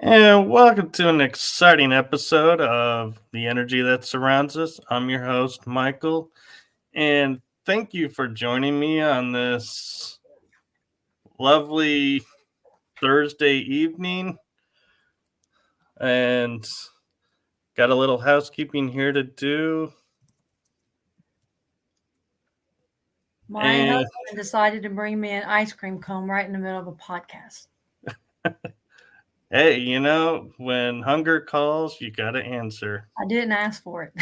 And welcome to an exciting episode of The Energy That Surrounds Us. I'm your host, Michael, and thank you for joining me on this lovely Thursday evening. And got a little housekeeping here to do. My husband decided to bring me an ice cream cone right in the middle of a podcast. Hey, you know, when hunger calls, you got to answer. I didn't ask for it.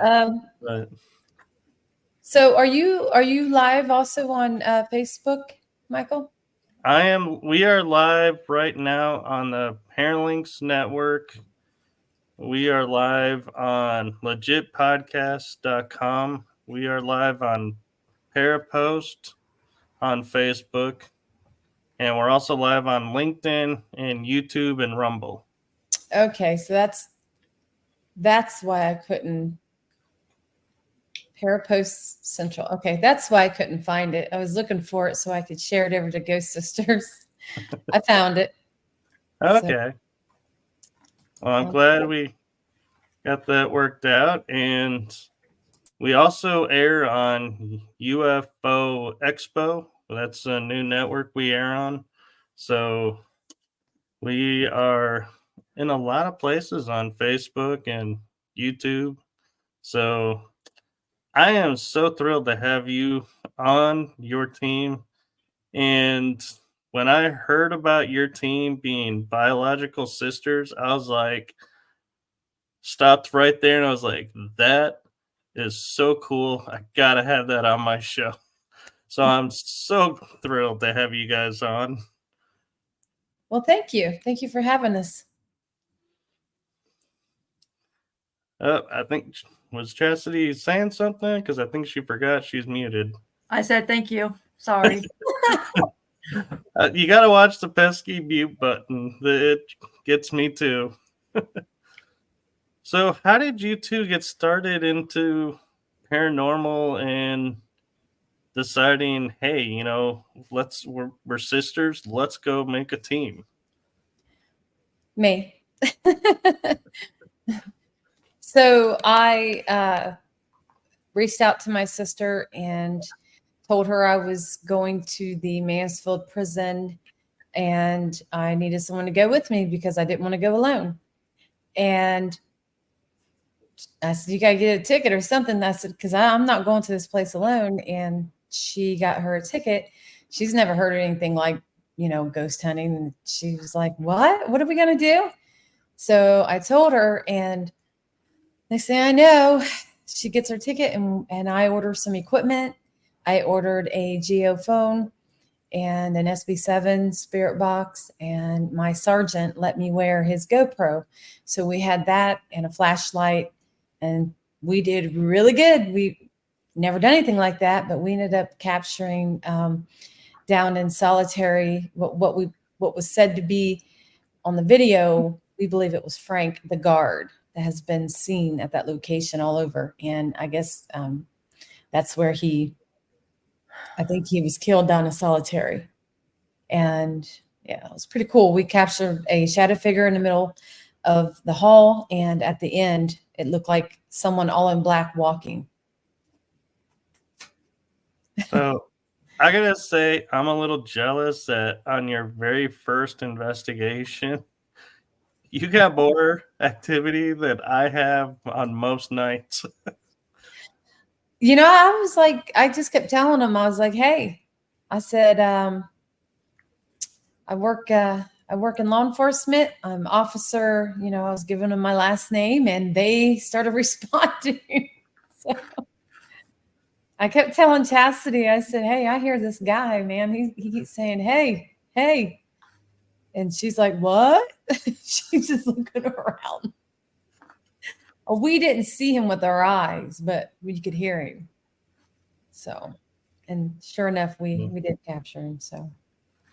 But So are you live also on Facebook, Michael? we are live right now on the Paralinks Network. We are live on legitpodcast.com. We are live on Parapost on Facebook. And we're also live on LinkedIn and YouTube and Rumble. Okay, so that's why I couldn't. Parapost Central. Okay, that's why I couldn't find it. I was looking for it so I could share it over to Ghost Sisters. I found it. Okay. Well, I'm glad we got that worked out. And we also air on UFO Expo. That's a new network we air on. So we are in a lot of places on Facebook and YouTube. So I am so thrilled to have you on your team. And when I heard about your team being biological sisters, I was like, stopped right there and I was like, that is so cool. I gotta have that on my show. So I'm so thrilled to have you guys on. Well, thank you. Thank you for having us. I think, was Chasity saying something? Because I think she forgot she's muted. I said thank you. Sorry. You got to watch the pesky mute button. It gets me too. So how did you two get started into paranormal and deciding, hey, you know, we're sisters, let's go make a team? Me. So I reached out to my sister and told her I was going to the Mansfield prison and I needed someone to go with me because I didn't want to go alone. And I said, you got to get a ticket or something. I said, because I'm not going to this place alone. And she got her a ticket. She's never heard of anything like, you know, ghost hunting. And she was like, what are we going to do? So I told her, and next thing I know, she gets her ticket and I order some equipment. I ordered a geophone and an SB7 spirit box, and my sergeant let me wear his GoPro. So we had that and a flashlight, and we did really good. We never done anything like that, but we ended up capturing down in Solitary what was said to be on the video. We believe it was Frank, the guard, that has been seen at that location all over. And I guess that's where I think he was killed down in Solitary. And yeah, it was pretty cool. We captured a shadow figure in the middle of the hall. And at the end, it looked like someone all in black walking. So I gotta say, I'm a little jealous that on your very first investigation, you got more activity than I have on most nights. You know, I was like, I just kept telling him, I was like, hey, I said, I work I work in law enforcement. I'm officer, I was giving them my last name and they started responding. So I kept telling Chasity, I said, hey, I hear this guy, man. He keeps saying, hey, hey. And she's like, what? She's just looking around. We didn't see him with our eyes, but we could hear him. So, and sure enough, we did capture him. So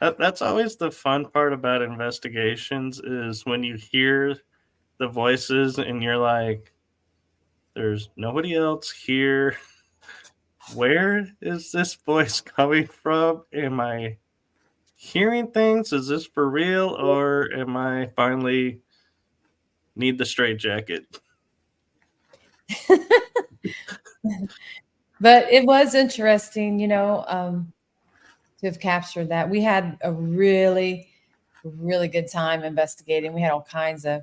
that's always the fun part about investigations is when you hear the voices and you're like, there's nobody else here. Where is this voice coming from? Am I hearing things? Is this for real? Or am I finally need the straitjacket? But it was interesting, to have captured that. We had a really, really good time investigating. We had all kinds of,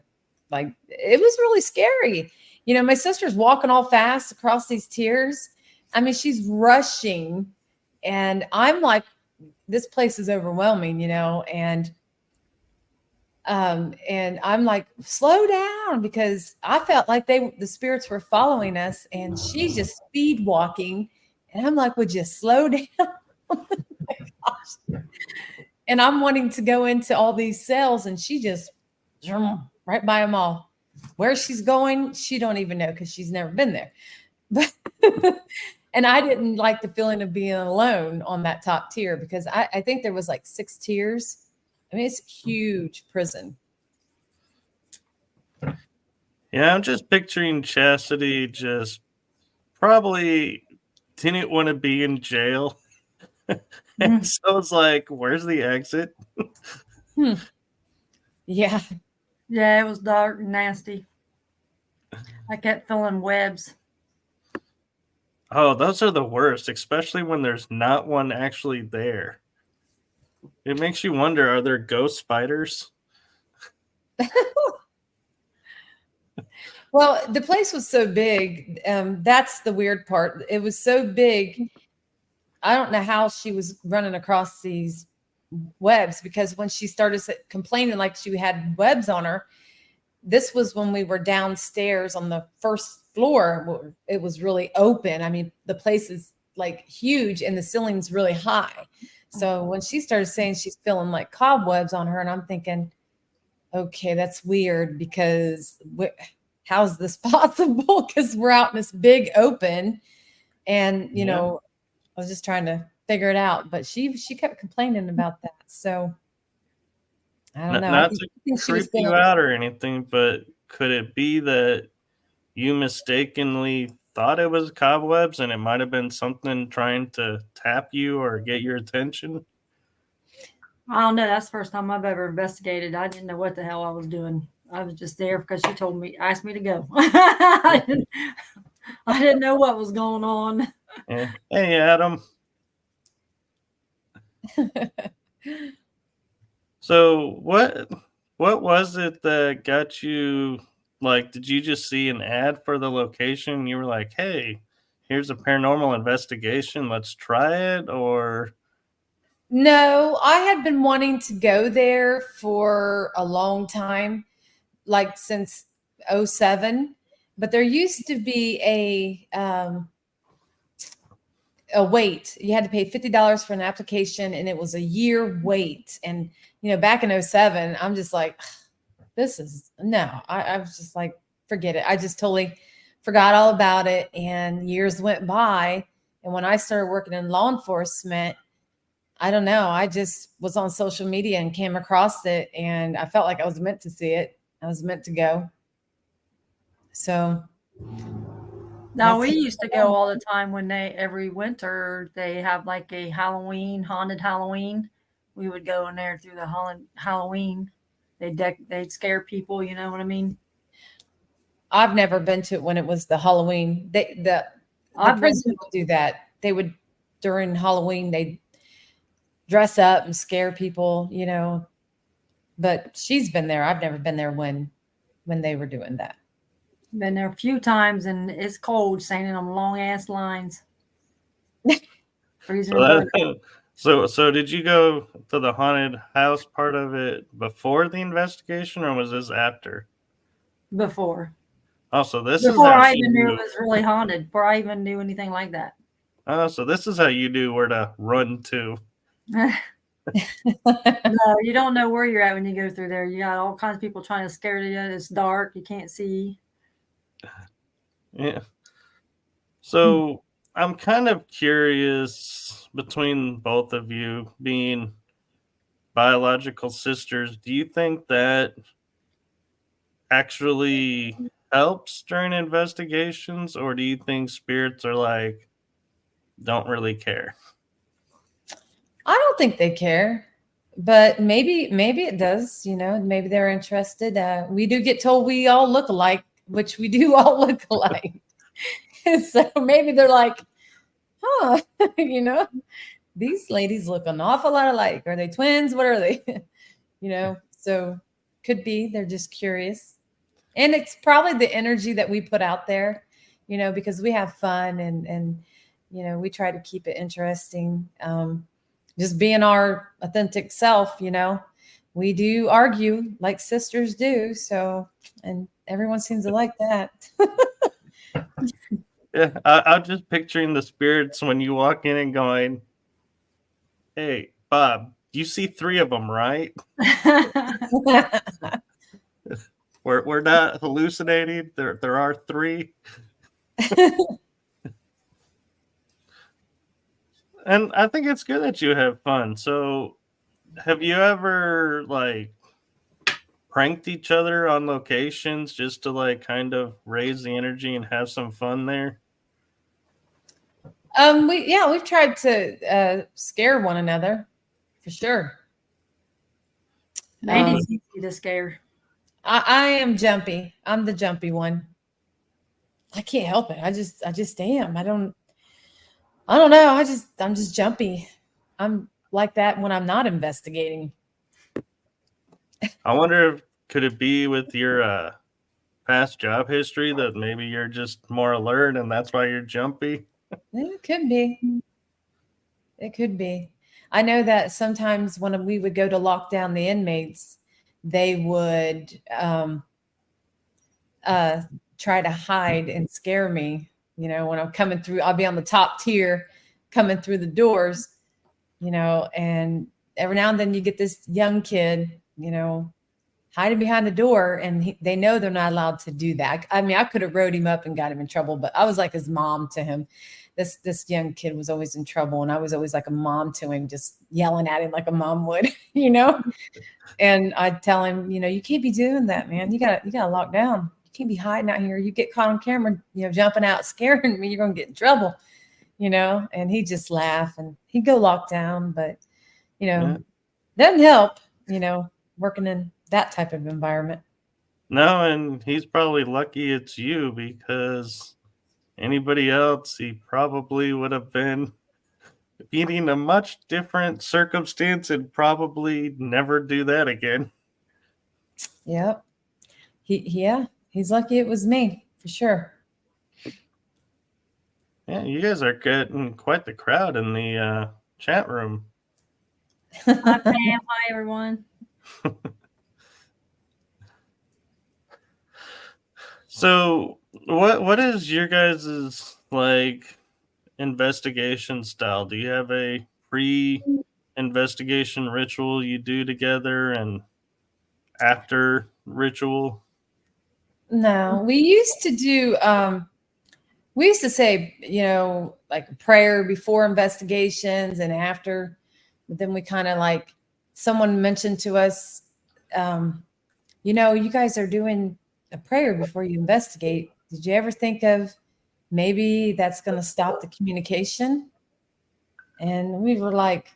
it was really scary. My sister's walking all fast across these tiers. I mean, she's rushing and I'm like, this place is overwhelming, and I'm like, slow down, because I felt like the spirits were following us and she's just speed walking. And I'm like, would you slow down? Oh my gosh. And I'm wanting to go into all these cells and she just right by them all. Where she's going, she don't even know because she's never been there. But and I didn't like the feeling of being alone on that top tier because I think there was like 6 tiers. I mean, it's a huge prison. Yeah, I'm just picturing Chasity just probably didn't want to be in jail. And so it's like, where's the exit? Yeah. Yeah, it was dark and nasty. I kept feeling webs. Oh, those are the worst, especially when there's not one actually there. It makes you wonder, are there ghost spiders? Well, the place was so big. That's the weird part. It was so big. I don't know how she was running across these webs, because when she started complaining like she had webs on her, this was when we were downstairs on the first floor. It was really open. I mean, the place is like huge and the ceiling's really high. So when she started saying she's feeling like cobwebs on her, and I'm thinking, okay, that's weird, because how's this possible? Because we're out in this big open, and I was just trying to figure it out. But she kept complaining about that. So I don't know. Not to creep you out or anything, but could it be that you mistakenly thought it was cobwebs and it might have been something trying to tap you or get your attention? I don't know. That's the first time I've ever investigated. I didn't know what the hell I was doing. I was just there because she asked me to go. I didn't know what was going on. Yeah. Hey, Adam. So what was it that got you, like, did you just see an ad for the location and you were like, hey, here's a paranormal investigation, let's try it? Or no, I had been wanting to go there for a long time, like since 2007, but there used to be a wait. You had to pay $50 for an application, and it was a year wait. And back in 2007, I'm just like, this is no. I was just like, forget it. I just totally forgot all about it. And years went by, and when I started working in law enforcement, I don't know. I just was on social media and came across it, and I felt like I was meant to see it. I was meant to go. So. No, we used to go all the time when every winter they have like a haunted Halloween. We would go in there through the Halloween. They'd scare people, you know what I mean? I've never been to it when it was the Halloween. The prison would do that. They would, during Halloween, they'd dress up and scare people, but she's been there. I've never been there when they were doing that. Been there a few times, and it's cold, standing on long ass lines. Freezing. So did you go to the haunted house part of it before the investigation, or was this after? Before. Oh, so this is Before how I you even knew knew. it was really haunted. Before I even knew anything like that. Oh, so this is how you knew where to run to. No, you don't know where you're at when you go through there. You got all kinds of people trying to scare you. It's dark. You can't see. Yeah. So I'm kind of curious, between both of you being biological sisters, do you think that actually helps during investigations, or do you think spirits are like, don't really care? I don't think they care, but maybe it does. Maybe they're interested. We do get told we all look alike, which we do all look alike. So maybe they're like, huh, these ladies look an awful lot alike. Are they twins? What are they? So could be they're just curious. And it's probably the energy that we put out there, because we have fun and we try to keep it interesting. Just being our authentic self, we do argue like sisters do. So, and everyone seems to like that. Yeah, I'm just picturing the spirits when you walk in and going, hey, Bob, you see 3 of them, right? We're not hallucinating. There are 3. And I think it's good that you have fun. So have you ever like pranked each other on locations just to like kind of raise the energy and have some fun there? We've tried to scare one another for sure. Mandy's easy to scare. I am jumpy. I'm the jumpy one. I can't help it. I just am. I don't know. I'm just jumpy. I'm like that when I'm not investigating. I wonder if could it be with your past job history that maybe you're just more alert and that's why you're jumpy? It could be. It could be. I know that sometimes when we would go to lock down the inmates, they would try to hide and scare me. When I'm coming through, I'll be on the top tier coming through the doors, and every now and then you get this young kid, hiding behind the door, and they know they're not allowed to do that. I mean, I could have rode him up and got him in trouble, but I was like his mom to him. This young kid was always in trouble, and I was always like a mom to him, just yelling at him like a mom would, And I'd tell him, you can't be doing that, man. You gotta lock down. You can't be hiding out here. You get caught on camera, jumping out, scaring me, you're gonna get in trouble, And he'd just laugh and he'd go lock down, but doesn't help, working in that type of environment. No, and he's probably lucky it's you, because anybody else, he probably would have been in a much different circumstance and probably never do that again. Yep. He's lucky it was me, for sure. Yeah, you guys are getting quite the crowd in the chat room. Hi, Pam. Hi, everyone. So what is your guys' like investigation style? Do you have a pre-investigation ritual you do together and after ritual? No, we used to do we used to say, like a prayer before investigations and after, but then we kind of like, someone mentioned to us, you guys are doing a prayer before you investigate. Did you ever think of maybe that's going to stop the communication? And we were like,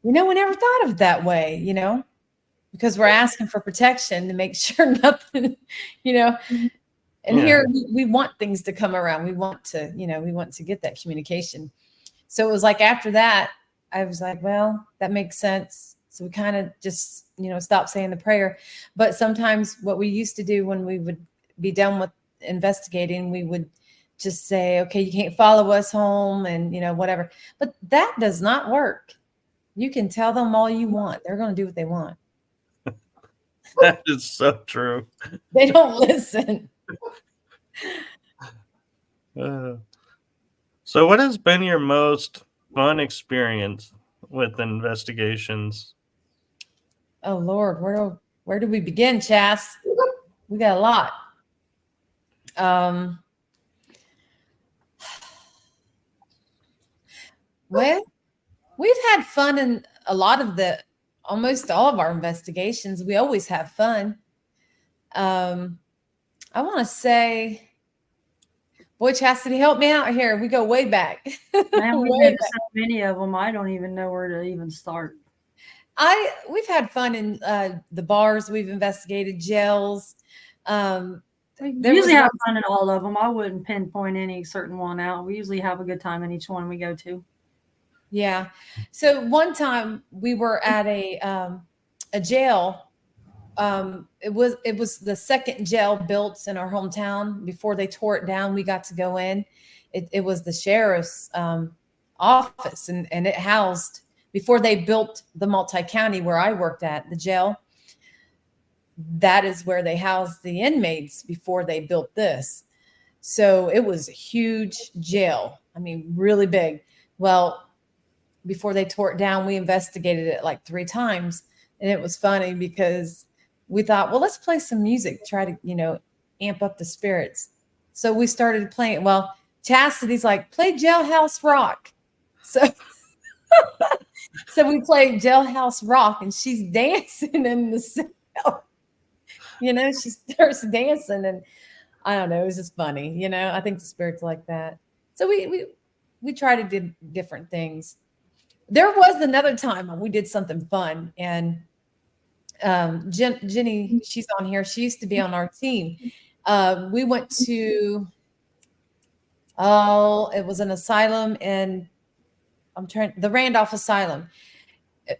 we never thought of it that way, because we're asking for protection to make sure nothing, and here we want things to come around. We want to get that communication. So it was like, after that, I was like, well, that makes sense. So we kind of just, stopped saying the prayer. But sometimes what we used to do when we would be done with investigating, we would just say, okay, you can't follow us home and, whatever. But that does not work. You can tell them all you want. They're going to do what they want. That is so true. They don't listen. So what has been your most fun experience with investigations? Oh Lord, where do we begin, Chas? We got a lot. Well, we've had fun in a lot of almost all of our investigations. We always have fun. I want to say, boy, Chastity, help me out here. We go way back. Man, we've been to so many of them. I don't even know where to even start. We've had fun in the bars. We've investigated jails. We usually have fun in all of them. I wouldn't pinpoint any certain one out. We usually have a good time in each one we go to. Yeah. So one time we were at a jail. It was the second jail built in our hometown. Before they tore it down, we got to go in. It was the sheriff's office, and it housed, before they built the multi-county where I worked at, the jail. That is where they housed the inmates before they built this. So it was a huge jail. I mean, really big. Well, before they tore it down, we investigated it like 3 times. And it was funny because we thought, well, let's play some music, try to, amp up the spirits. So we started playing. Well, Chastity's like, play Jailhouse Rock. So we played Jailhouse Rock, and she's dancing in the cell. She starts dancing, and I don't know, it was just funny. I think the spirits like that. So we try to do different things. There was another time when we did something fun, and Jenny, she's on here. She used to be on our team. We went to, it was an asylum in, the Randolph Asylum.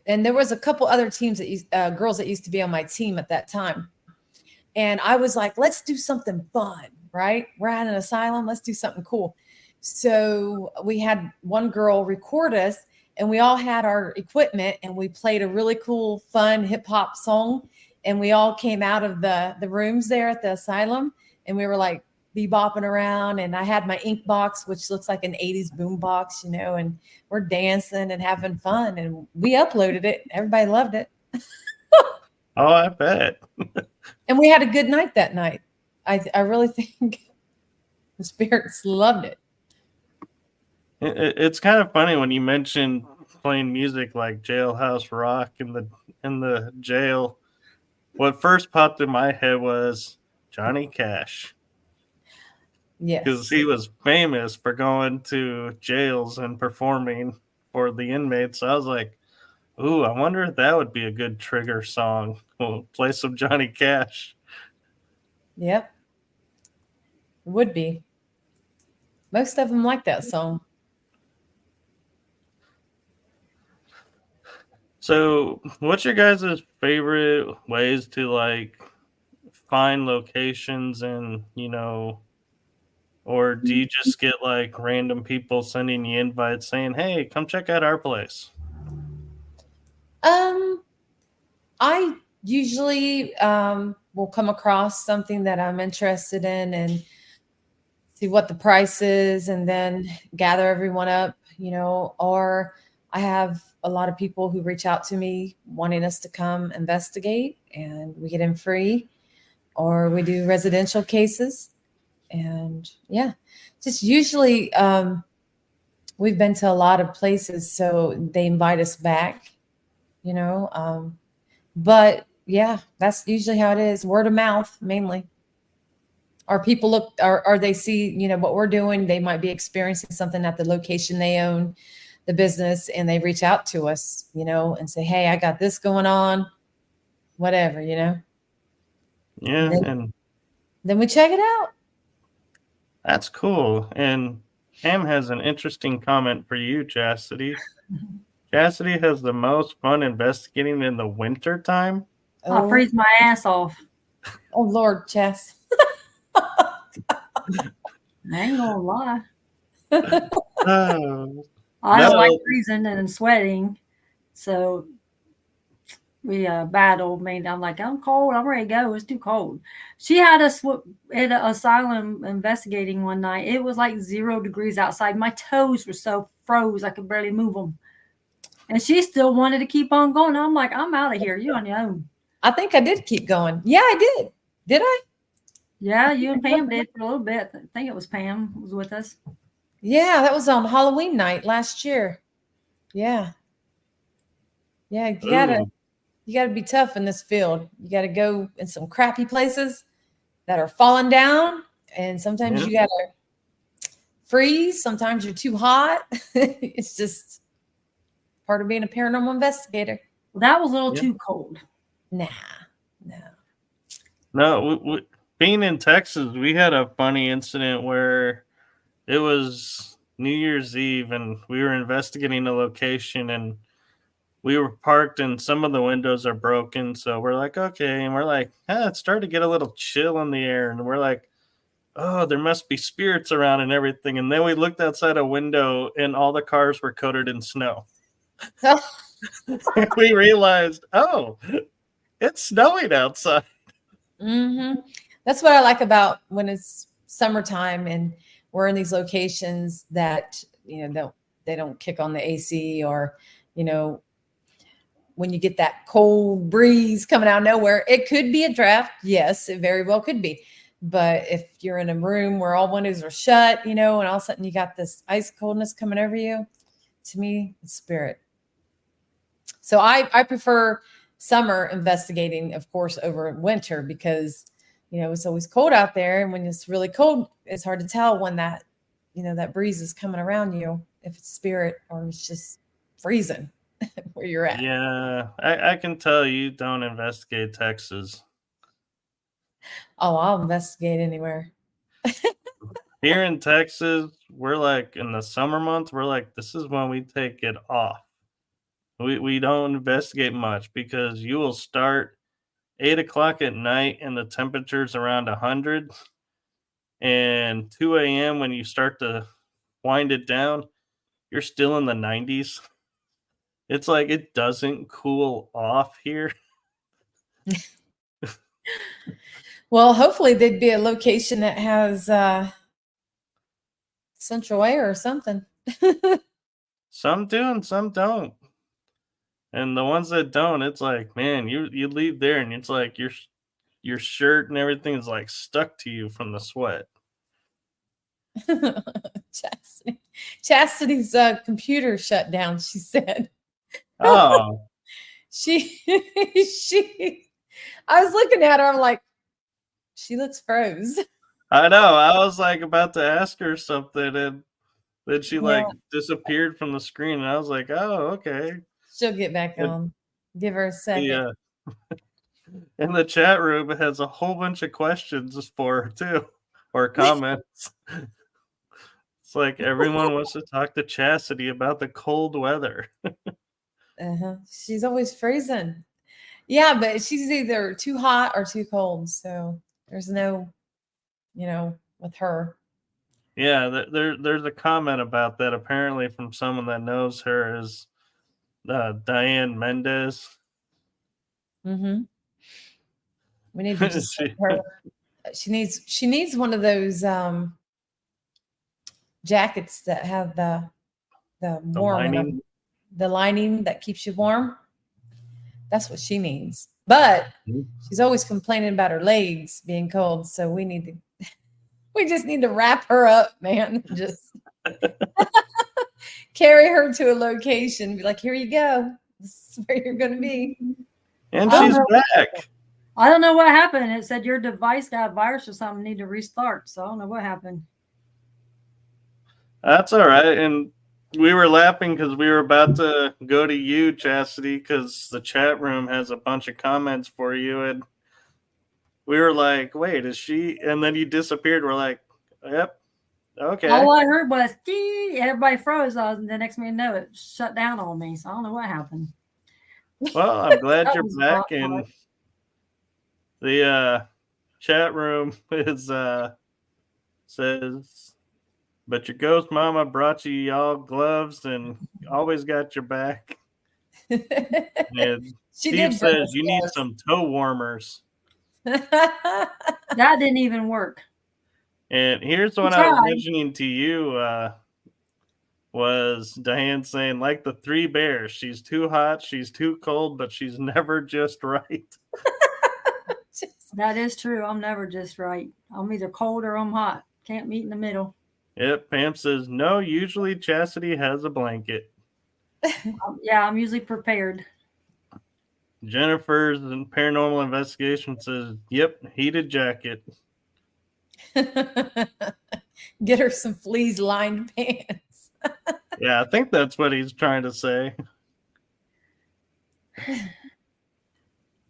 And there was a couple other teams girls that used to be on my team at that time. And I was like, let's do something fun, right? We're at an asylum. Let's do something cool. So we had one girl record us, and we all had our equipment, and we played a really cool, fun hip hop song. And we all came out of the rooms there at the asylum, and we were like bebopping around. And I had my ink box, which looks like an 80s boom box, and we're dancing and having fun. And we uploaded it. Everybody loved it. Oh, I bet. And we had a good night that night. I really think the spirits loved it. It's kind of funny when you mention playing music like Jailhouse Rock in the jail. What first popped in my head was Johnny Cash. Yes. Because he was famous for going to jails and performing for the inmates. So I was like, ooh, I wonder if that would be a good trigger song. We'll play some Johnny Cash. Yep. It would be. Most of them like that song. So what's your guys' favorite ways to find locations and, or do you just get random people sending you invites saying, hey, come check out our place? I usually will come across something that I'm interested in and see what the price is, and then gather everyone up, or I have a lot of people who reach out to me wanting us to come investigate, and we get in free, or we do residential cases. And yeah, just usually we've been to a lot of places, so they invite us back, but yeah, that's usually how it is. Word of mouth mainly. Or people look, or they see, what we're doing. They might be experiencing something at the location they own, the business, and they reach out to us, and say, hey, I got this going on, whatever, Yeah. And then we check it out. That's cool. And Pam has an interesting comment for you, Chastity. Chastity has the most fun investigating in the winter time. I'll freeze my ass off. Oh, Lord, Chas. I ain't gonna lie. Oh. I don't like freezing and sweating. So we battled. I'm like, I'm cold. I'm ready to go. It's too cold. She had us at an asylum investigating one night. It was like 0 degrees outside. My toes were so froze I could barely move them. And she still wanted to keep on going. I'm like, I'm out of here. You on your own. I think I did keep going. Yeah, I did. Did I? Yeah, you and Pam did for a little bit. I think it was Pam was with us. Yeah, that was on Halloween night last year. Yeah. Yeah, you gotta be tough in this field. You gotta go in some crappy places that are falling down, and sometimes you gotta freeze. Sometimes you're too hot. It's just part of being a paranormal investigator. Well, that was a little too cold. No. Being in Texas, we had a funny incident where it was New Year's Eve and we were investigating a location and we were parked and some of the windows are broken. So we're like, okay. And we're like, it's starting to get a little chill in the air. And we're like, oh, there must be spirits around and everything. And then we looked outside a window and all the cars were coated in snow. We realized, oh, it's snowing outside. Mm-hmm. That's what I like about when it's summertime and we're in these locations that, they don't kick on the AC, or, when you get that cold breeze coming out of nowhere, it could be a draft. Yes, it very well could be. But if you're in a room where all windows are shut, and all of a sudden you got this ice coldness coming over you, to me, it's spirit. So I prefer summer investigating, of course, over winter because, it's always cold out there. And when it's really cold, it's hard to tell when that, that breeze is coming around you, if it's spirit or it's just freezing where you're at. Yeah, I can tell you don't investigate Texas. Oh, I'll investigate anywhere. Here in Texas, we're like in the summer months, we're like, this is when we take it off. We don't investigate much because you will start 8 o'clock at night and the temperature's around 100. And 2 a.m. when you start to wind it down, you're still in the 90s. It's like it doesn't cool off here. Well, hopefully there'd be a location that has central air or something. Some do and some don't. And the ones that don't, it's like, man, you leave there and it's like your shirt and everything is like stuck to you from the sweat. Chastity's computer shut down, she said. Oh. I was looking at her, I'm like, she looks froze. I know. I was like about to ask her something and then she disappeared from the screen and I was like, oh, okay. She'll get back on. Give her a second. Yeah. In the chat room, it has a whole bunch of questions for her too, or comments. It's like everyone wants to talk to Chasity about the cold weather. She's always freezing. Yeah, but she's either too hot or too cold. So there's no, with her. Yeah, there's a comment about that apparently from someone that knows her is Diane Mendez. Mm-hmm. We need to just her. She needs one of those jackets that have the warm the lining that keeps you warm. That's what she needs. But she's always complaining about her legs being cold. So we just need to wrap her up, man. Just carry her to a location. Be like, here you go. This is where you're going to be. And she's back. I don't know what happened. It said your device got a virus or something. Need to restart. So I don't know what happened. That's all right. And we were laughing because we were about to go to you, Chasity, because the chat room has a bunch of comments for you. And we were like, wait, is she? And then you disappeared. We're like, yep. Okay. All I heard was, everybody froze. And the next minute, no, it shut down on me. So I don't know what happened. Well, I'm glad you're back. And the chat room is says, but your ghost mama brought you y'all gloves and always got your back. And She Steve did bring says us you need gloves. some toe warmers. That didn't even work. And here's We what I was tried. mentioning to you was Diane saying, like the three bears, she's too hot, she's too cold, but she's never just right. That is true. I'm never just right. I'm either cold or I'm hot. Can't meet in the middle. Yep, Pam says, no, usually Chastity has a blanket. Yeah, I'm usually prepared. Jennifer's in Paranormal Investigation says, yep, heated jacket. Get her some fleece lined pants. Yeah, I think that's what he's trying to say.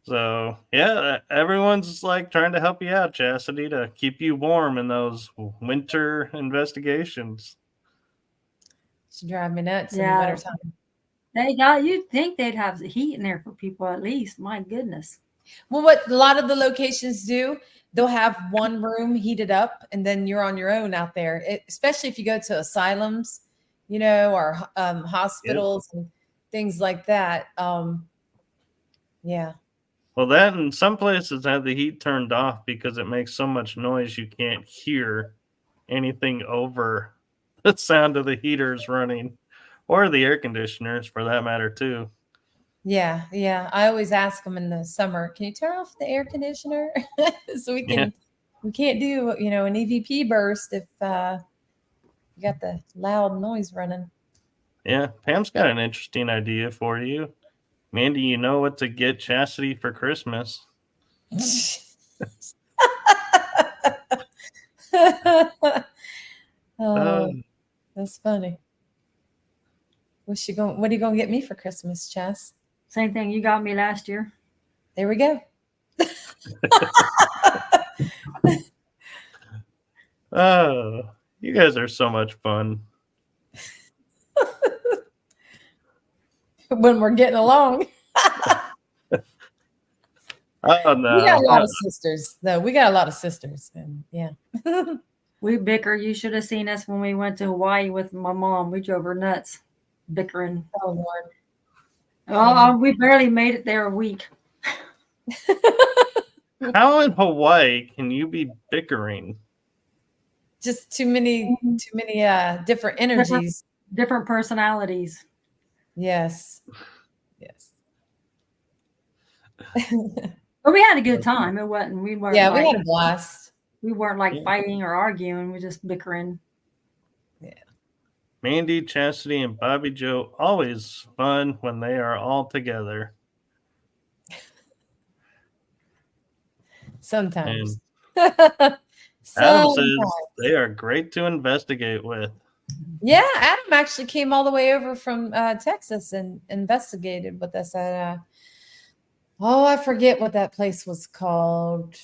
So, yeah, everyone's like trying to help you out, Chastity, to keep you warm in those winter investigations. She drive me nuts in the Yeah. wintertime. You'd think they'd have the heat in there for people at least. My goodness. Well, what a lot of the locations do, they'll have one room heated up and then you're on your own out there. Especially if you go to asylums, or hospitals and things like that. Yeah. Well, that and some places have the heat turned off because it makes so much noise you can't hear anything over the sound of the heaters running or the air conditioners for that matter, too. Yeah. I always ask them in the summer, can you turn off the air conditioner? So we can't do, an EVP burst if you got the loud noise running. Yeah, Pam's got an interesting idea for you. Mandy, you know what to get Chastity for Christmas. Oh, that's funny. What are you gonna get me for Christmas, Chas? Same thing you got me last year. There we go. Oh, you guys are so much fun. When we're getting along. Oh, no. We got a lot of sisters, though. We got a lot of sisters, and yeah. We bicker. You should have seen us when we went to Hawaii with my mom. We drove her nuts, bickering. Oh, Lord. Oh, we barely made it there a week. How in Hawaii can you be bickering? Just too many different energies. Different personalities. Yes. But we had a good time. It wasn't. We weren't. Yeah, we had a blast. We weren't like fighting or arguing. We just bickering. Yeah. Mandy, Chastity, and Bobbie Jo, always fun when they are all together. Sometimes. Adam says they are great to investigate with. Yeah, Adam actually came all the way over from Texas and investigated with us at I forget what that place was called.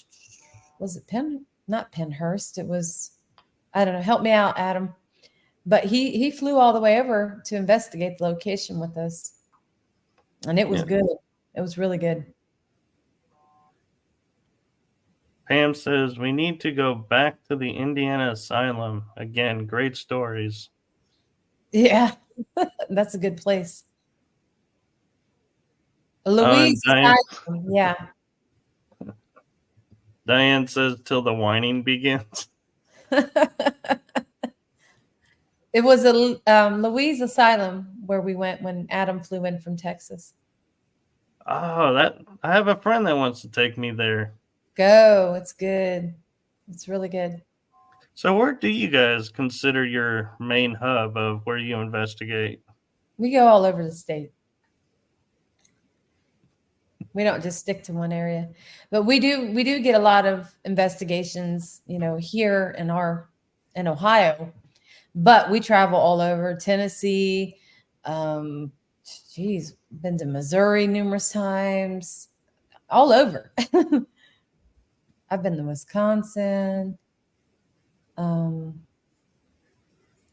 Was it not Pennhurst? It was, I don't know. Help me out, Adam. But he flew all the way over to investigate the location with us. And it was good. It was really good. Pam says we need to go back to the Indiana Asylum. Again, great stories. Yeah, that's a good place. Louise, yeah. Diane says till the whining begins. It was a Louise Asylum where we went when Adam flew in from Texas. Oh, I have a friend that wants to take me there. Go, it's good. It's really good. So where do you guys consider your main hub of where you investigate? We go all over the state. We don't just stick to one area, but we do get a lot of investigations, here in Ohio, but we travel all over Tennessee. Been to Missouri numerous times, all over. I've been to Wisconsin,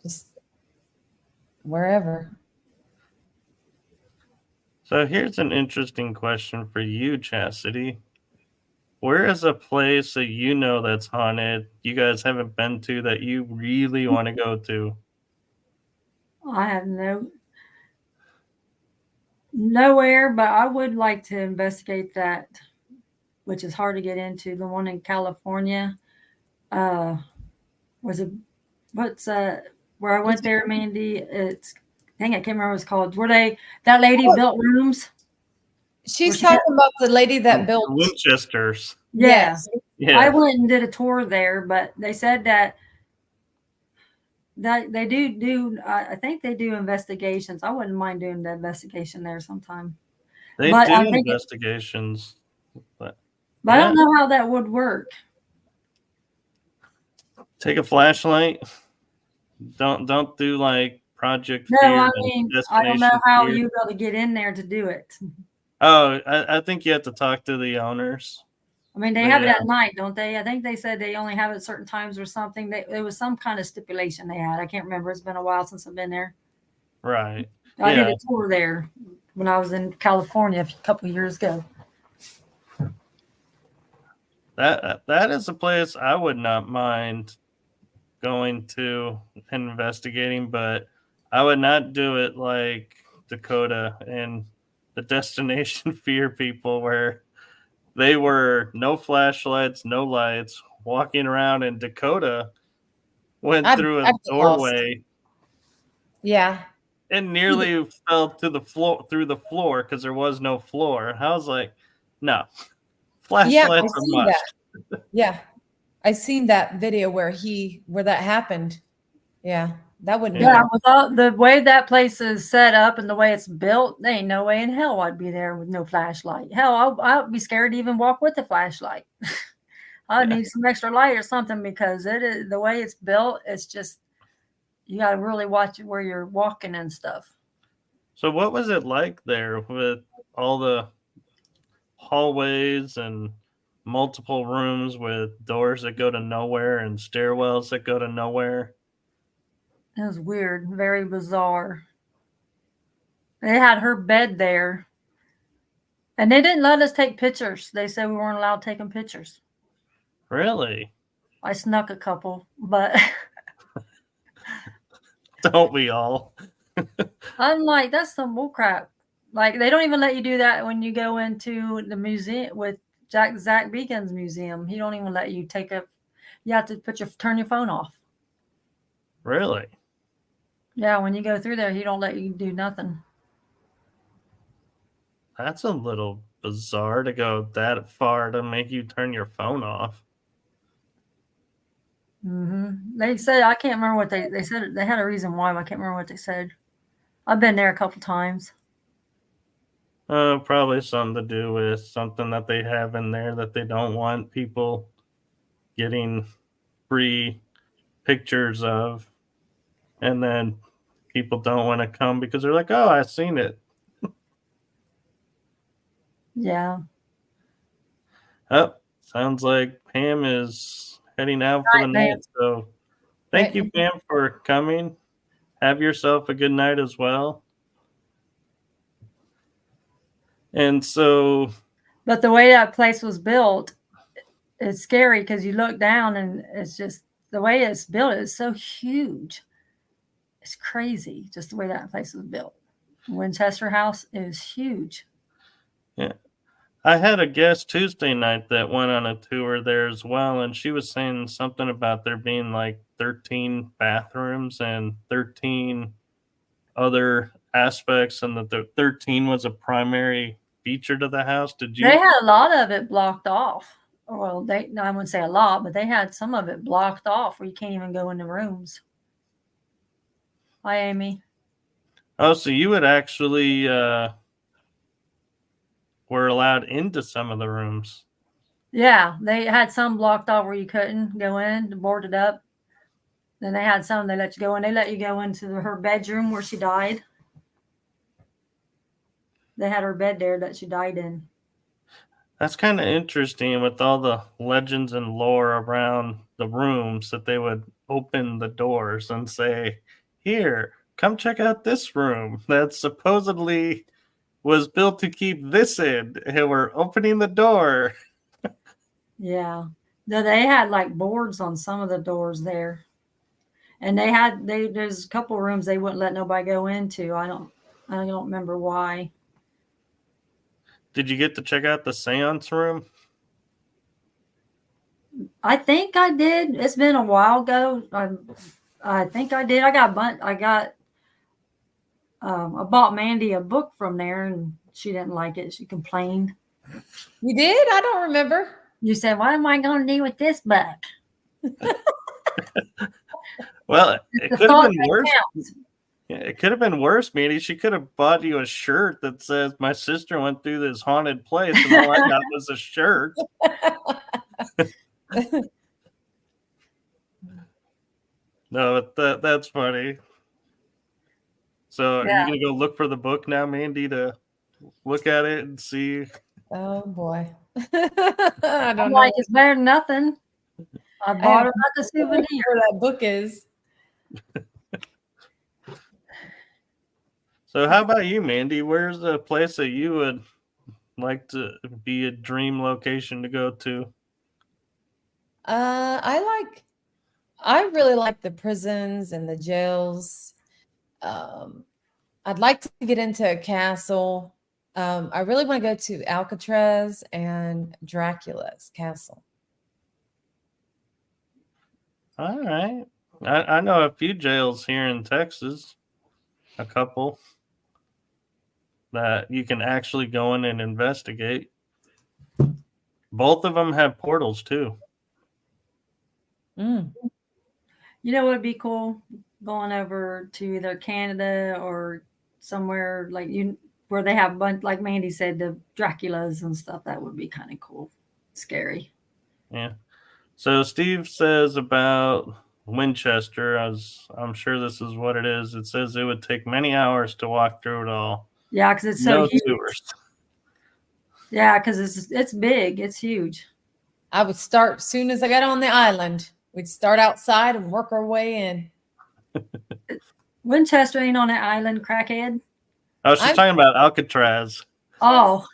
just wherever. So here's an interesting question for you, Chastity. Where is a place that you know that's haunted, you guys haven't been to, that you really want to go to? I have no. Nowhere, but I would like to investigate that, which is hard to get into. The one in California. Was it where I went there, Mandy? It's dang, I can't remember what it's called. Where that lady built rooms. She's talking about the lady that built Winchesters. Yeah. Yes. Yeah. I went and did a tour there, but they said that they do I think they do investigations. I wouldn't mind doing the investigation there sometime. They But do I think investigations. But I don't know how that would work. Take a flashlight. Don't do like Project No, Fear I and mean, I Destination don't know how Fear. you got to get in there to do it. Oh, I think you have to talk to the owners. I mean, they have it at night, don't they? I think they said they only have it at certain times or something. There was some kind of stipulation they had. I can't remember. It's been a while since I've been there. Right. I did a tour there when I was in California a couple of years ago. That is a place I would not mind going to and investigating, but I would not do it like Dakota and the Destination Fear people, where they were no flashlights, no lights, walking around, and Dakota went through a doorway. Yeah. And nearly fell to the floor through the floor because there was no floor. I was like, no. Flashlights are must. Yeah. I seen that video where that happened. Yeah. That wouldn't Yeah, with all the way that place is set up and the way it's built, there ain't no way in hell I'd be there with no flashlight. Hell, I'd be scared to even walk with the flashlight. I'd need some extra light or something, because it is the way it's built. It's just, you got to really watch where you're walking and stuff. So what was it like there with all the hallways and multiple rooms with doors that go to nowhere and stairwells that go to nowhere? It was weird, very bizarre. They had her bed there, and they didn't let us take pictures. They said we weren't allowed taking pictures. Really? I snuck a couple, but don't we all? I'm like, that's some bullcrap. Like, they don't even let you do that when you go into the museum with Zach Beacon's museum. He don't even let you you have to turn your phone off. Really? Yeah, when you go through there, he don't let you do nothing. That's a little bizarre to go that far to make you turn your phone off. Mm-hmm. They said, I can't remember what they said. They had a reason why, but I can't remember what they said. I've been there a couple times. Probably something to do with something that they have in there that they don't want people getting free pictures of, and then people don't want to come because they're like, oh, I've seen it. Yeah. Oh, sounds like Pam is heading out for the night. So thank you, Pam, for coming. Have yourself a good night as well. And so, but the way that place was built, it's scary because you look down and it's just the way it's built is so huge. It's crazy just the way that place was built. Winchester House is huge. Yeah. I had a guest Tuesday night that went on a tour there as well, and she was saying something about there being like 13 bathrooms and 13 other aspects, and that the 13 was a primary feature to the house. Did you? They had a lot of it blocked off. Well, I wouldn't say a lot, but they had some of it blocked off where you can't even go in the rooms. Hi, Amy. Oh, so you would actually were allowed into some of the rooms. Yeah, they had some blocked off where you couldn't go in, boarded up. Then they had some they let you go in. They let you go into her bedroom where she died. They had her bed there that she died in. That's kind of interesting with all the legends and lore around the rooms, that they would open the doors and say, here, come check out this room that supposedly was built to keep this in. And we're opening the door. Yeah. They had like boards on some of the doors there. And there's a couple rooms they wouldn't let nobody go into. I don't remember why. Did you get to check out the seance room? I think I did. It's been a while ago. I think I did. I bought Mandy a book from there, and she didn't like it. She complained. You did? I don't remember. You said, "What am I going to do with this book?" Well, it could have been worse. Yeah, it could have been worse, Mandy. She could have bought you a shirt that says, "My sister went through this haunted place," and all I got was a shirt. No, that's funny. So, are you gonna go look for the book now, Mandy, to look at it and see? Oh boy, I don't know. Like, it's better than nothing. I bought her like a souvenir. Where that book is. So, how about you, Mandy? Where's the place that you would like to be a dream location to go to? I really like the prisons and the jails. I'd like to get into a castle. I really want to go to Alcatraz and Dracula's castle. All right. I know a few jails here in Texas, a couple that you can actually go in and investigate. Both of them have portals too. You know what would be cool? Going over to either Canada or somewhere like where they have a bunch, like Mandy said, the Draculas and stuff. That would be kind of cool. Scary. Yeah. So Steve says about Winchester, I'm sure this is what it is. It says it would take many hours to walk through it all. Yeah, because it's so huge. Tours. Yeah, because it's big. It's huge. I would start as soon as I got on the island. We'd start outside and work our way in. Winchester ain't on that island, crackhead. I was just talking about Alcatraz. Oh.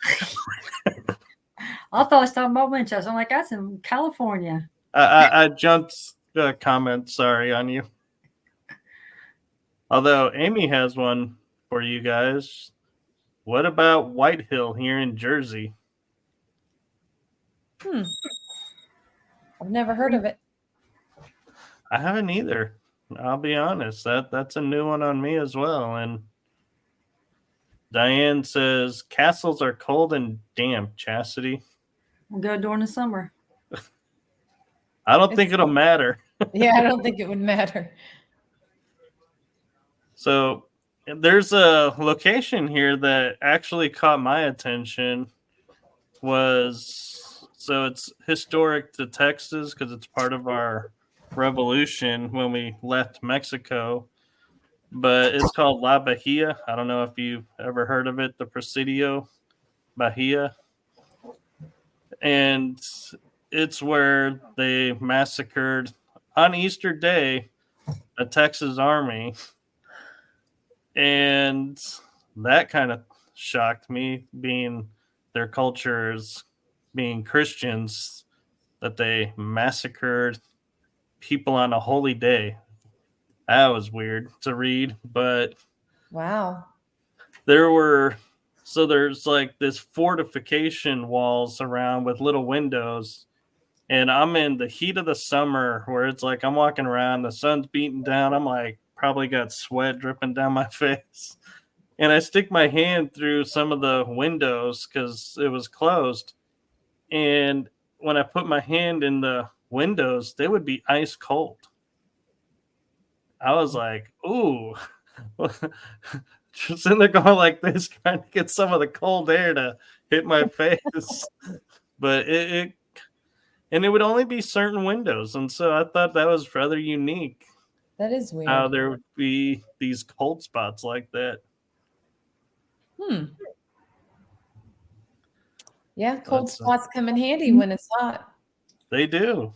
I thought I was talking about Winchester. I'm like, that's in California. I jumped a comment, sorry, on you. Although Amy has one for you guys. What about White Hill here in Jersey? I've never heard of it. I haven't either. I'll be honest. That's a new one on me as well. And Diane says castles are cold and damp, Chasity. We'll go during the summer. I don't think it'll matter. Yeah, I don't think it would matter. So there's a location here that actually caught my attention. So it's historic to Texas because it's part of our revolution when we left Mexico. But it's called La Bahia. I don't know if you've ever heard of it, the Presidio Bahia. And it's where they massacred on Easter Day a Texas army. And that kind of shocked me, being their cultures being Christians, that they massacred people on a holy day. That was weird to read, but wow. There's like this fortification walls around with little windows, and I'm in the heat of the summer where it's like I'm walking around, the sun's beating down, I'm like probably got sweat dripping down my face, and I stick my hand through some of the windows because it was closed, and when I put my hand in the windows, they would be ice cold. I was like, ooh, just in there going like this, trying to get some of the cold air to hit my face. But it would only be certain windows. And so I thought that was rather unique. That is weird. How there would be these cold spots like that. Yeah, cold spots come in handy when it's hot. They do.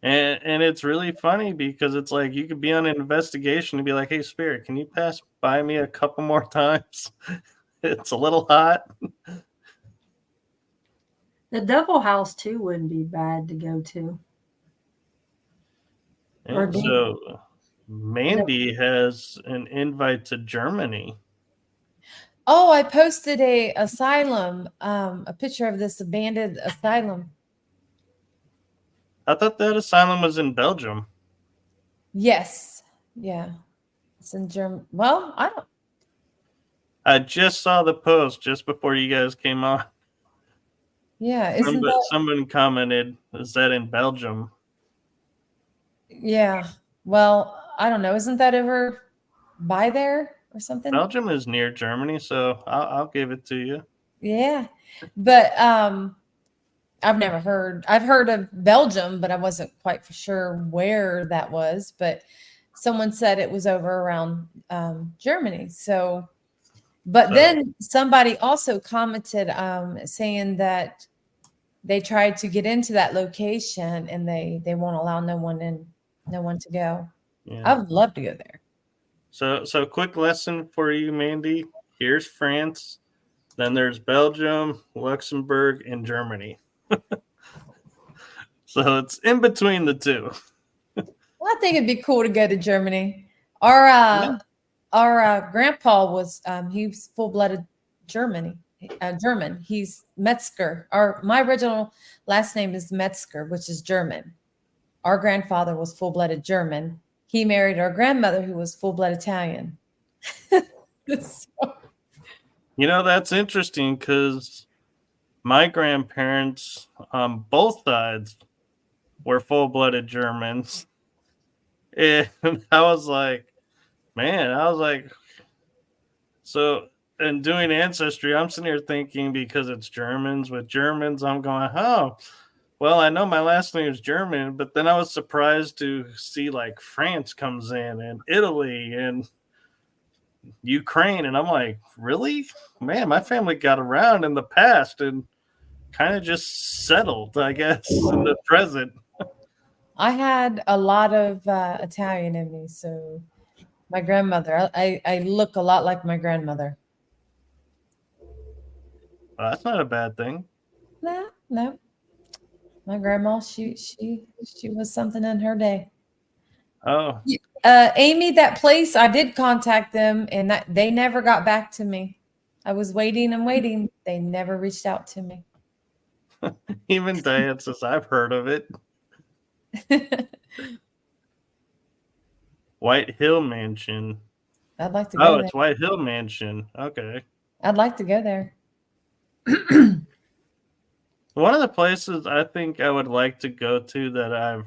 And it's really funny because it's like you could be on an investigation and be like, hey, Spirit, can you pass by me a couple more times? It's a little hot. The Devil House, too, wouldn't be bad to go to. And so Mandy has an invite to Germany. Oh, I posted a asylum, a picture of this abandoned asylum. I thought that asylum was in Belgium. Yes. Yeah. It's in Germany. Well, I don't. I just saw the post just before you guys came on. Yeah. Isn't that? Someone commented, "Is that in Belgium?" Yeah. Well, I don't know. Isn't that over by there or something? Belgium is near Germany, so I'll give it to you. Yeah. But I've never heard. I've heard of Belgium, but I wasn't quite for sure where that was. But someone said it was over around Germany. So, but So- then somebody also commented saying that they tried to get into that location and they won't allow no one to go. Yeah. I would love to go there. So quick lesson for you, Mandy. Here's France. Then there's Belgium, Luxembourg, and Germany. So it's in between the two. Well, I think it'd be cool to go to Germany. Our grandpa was he was full-blooded German. He's Metzger. My original last name is Metzger, which is German. Our grandfather was full-blooded German. He married our grandmother, who was full-blood Italian. You know, that's interesting because my grandparents on both sides were full-blooded Germans. And I was like, so in doing Ancestry, I'm sitting here thinking because it's Germans with Germans, I'm going, oh, well, I know my last name is German, but then I was surprised to see like France comes in and Italy and Ukraine. And I'm like, really? Man, my family got around in the past and kind of just settled, I guess, in the present. I had a lot of Italian in me, so my grandmother. I look a lot like my grandmother. Well, that's not a bad thing. No. My grandma, she was something in her day. Oh, Amy, that place, I did contact them, and they never got back to me. I was waiting and waiting. They never reached out to me. even Diane says I've heard of it. White Hill Mansion. I'd like to go Oh, there. it's White Hill Mansion. Okay. I'd like to go there. One of the places I think I would like to go to that I've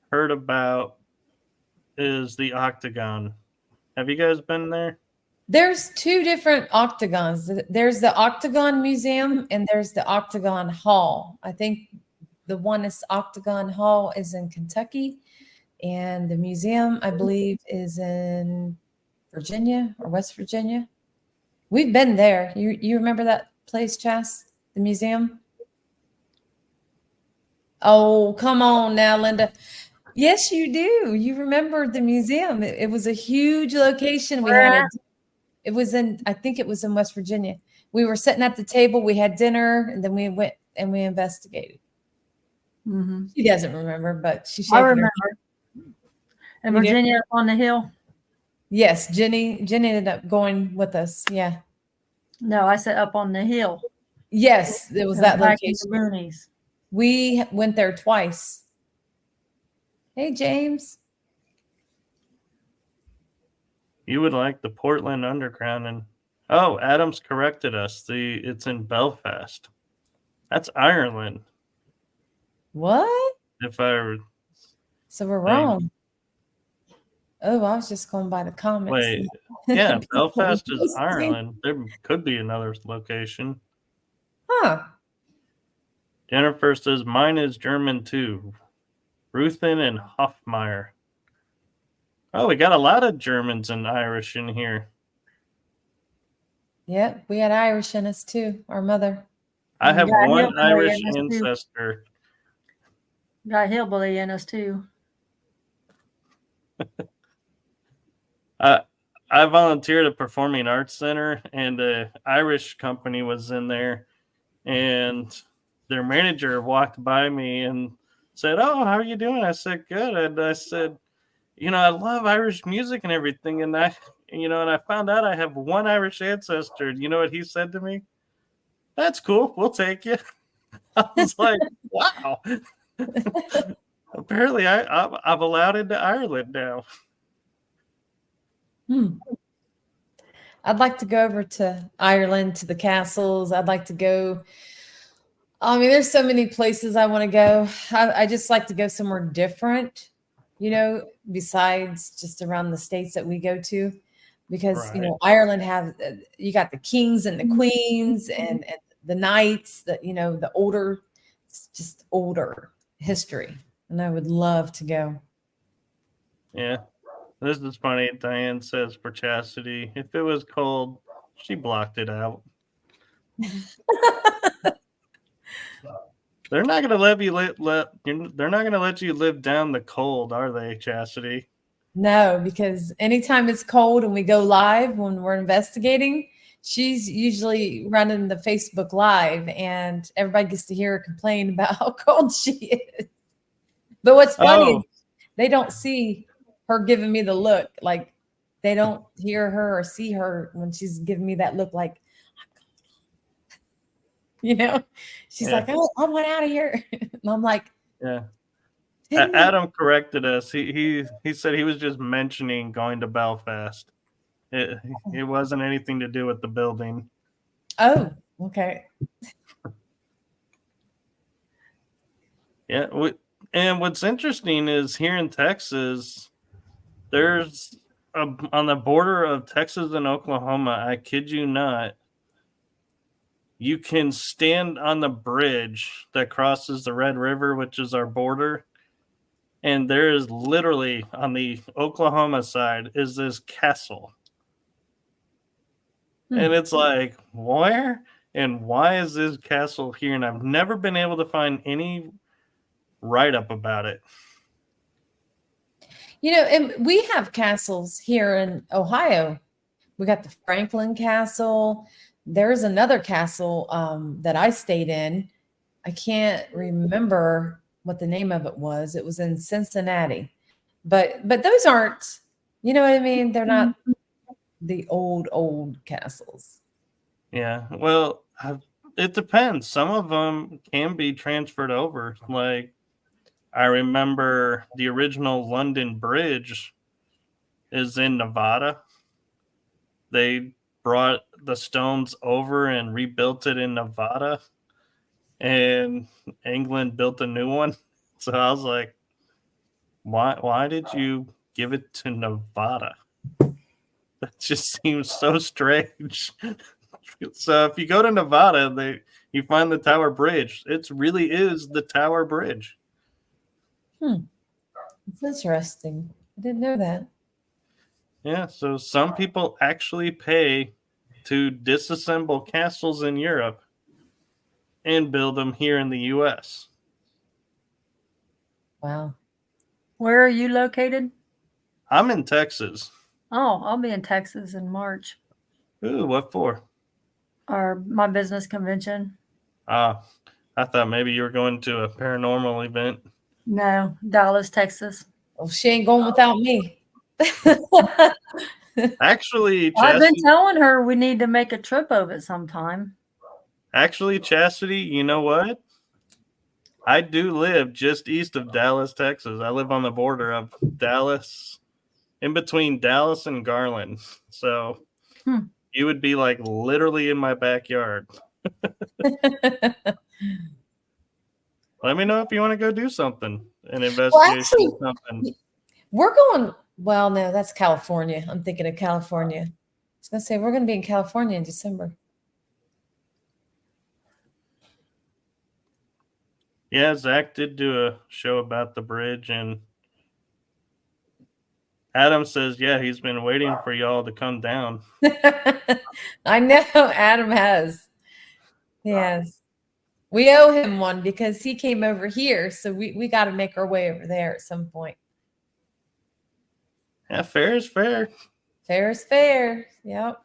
heard about is the Octagon. Have you guys been there? There's two different octagons. There's the Octagon Museum and there's the Octagon Hall. I think the one is Octagon Hall is in Kentucky, and the museum, I believe, is in Virginia or West Virginia. We've been there. You remember that place, Chas? The museum? Oh, come on now, Linda. Yes, you do. You remember the museum. It was a huge location. I think it was in West Virginia. We were sitting at the table, we had dinner, and then we went and we investigated. Mm-hmm. She doesn't remember, but she I shaking her remember. In You do? Virginia, up on the hill. Yes, Jenny ended up going with us. Yeah. No, I said up on the hill. Yes, it was that Back in the location. boonies. We went there twice. Hey, James. You would like the Portland Underground, and oh, Adams corrected us. It's in Belfast. That's Ireland. What? If I So we're wrong. Oh, I was just going by the comments. wait, yeah, Belfast is Ireland. There could be another location. Huh. Jennifer says mine is German too. Ruthen and Hoffmeyer. Oh, we got a lot of Germans and Irish in here. Yep, we had Irish in us too, our mother. I have got one hillbilly Irish in us, too. ancestor. Got hillbilly in us too. I volunteered at Performing Arts Center, and the Irish company was in there, and their manager walked by me and said, "Oh, how are you doing?" I said, "Good." And I said, "You know, I love Irish music and everything." And and I found out I have one Irish ancestor. You know what he said to me? That's cool. We'll take you. I was like, wow. Apparently, I'm allowed into Ireland now. I'd like to go over to Ireland, to the castles. I'd like to go. I mean, there's so many places I want to go. I just like to go somewhere different, besides just around the states that we go to, because Right. Ireland have you got the kings and the queens and the knights, the older, just older history, and I would love to go. Yeah. This is funny. Diane says for Chasity, if it was cold, she blocked it out. They're not going to let you they're not going to let you live down the cold, are they, Chasity? No, because anytime it's cold and we go live when we're investigating, she's usually running the Facebook Live, and everybody gets to hear her complain about how cold she is. But what's funny is they don't see her giving me the look. Like, they don't hear her or see her when she's giving me that look like, she's like, oh, I want out of here. And I'm like, yeah. Adam corrected us. He said he was just mentioning going to Belfast. It wasn't anything to do with the building. Oh, okay. Yeah. And what's interesting is here in Texas, there's on the border of Texas and Oklahoma, I kid you not, you can stand on the bridge that crosses the Red River, which is our border. And there is literally on the Oklahoma side is this castle. And it's like, where and why is this castle here? And I've never been able to find any write-up about it. And we have castles here in Ohio. We got the Franklin Castle. There's another castle that I stayed in. I can't remember what the name of it was. It was in Cincinnati. But those aren't, you know what I mean? They're not the old castles. Yeah. Well, it depends. Some of them can be transferred over. Like, I remember the original London Bridge is in Nevada. They brought the stones over and rebuilt it in Nevada, and England built a new one. So I was like, why did you give it to Nevada? That just seems so strange. So if you go to Nevada, you find the Tower Bridge. It really is the Tower Bridge. It's interesting. I didn't know that. Yeah, so some people actually pay to disassemble castles in Europe and build them here in the U.S. Wow. Where are you located? I'm in Texas. Oh, I'll be in Texas in March. Ooh, what for? My business convention. I thought maybe you were going to a paranormal event. No, Dallas, Texas. Well, she ain't going without me. Actually, I've been telling her we need to make a trip of it sometime. Actually, Chasity, you know what? I do live just east of Dallas, Texas. I live on the border of Dallas, in between Dallas and Garland. So you would be like literally in my backyard. Let me know if you want to go do something, an investigation or something. We're going, well, no, that's California. I'm thinking of California. I was going to say, we're going to be in California in December. Yeah, Zach did do a show about the bridge, and Adam says, yeah, he's been waiting for y'all to come down. I know Adam has. He has. We owe him one because he came over here, so we got to make our way over there at some point. Yeah, fair is fair. Fair is fair. Yep.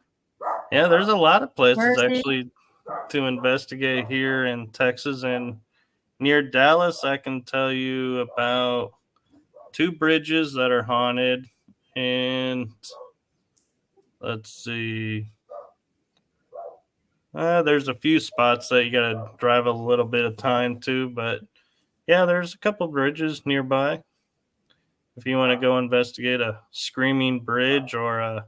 Yeah, there's a lot of places actually to investigate here in Texas, and near Dallas, I can tell you about 2 bridges that are haunted, and let's see. There's a few spots that you got to drive a little bit of time to, but yeah, there's a couple bridges nearby. If you want to go investigate a Screaming Bridge or a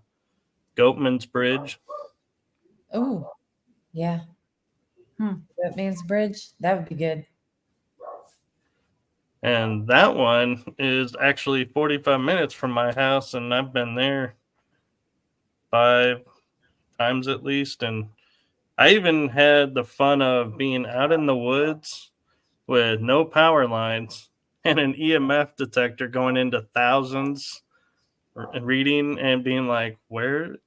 Goatman's Bridge. Oh, yeah. Goatman's Bridge. That would be good. And that one is actually 45 minutes from my house, and I've been there 5 times at least. And I even had the fun of being out in the woods with no power lines and an EMF detector going into thousands, reading and being like, where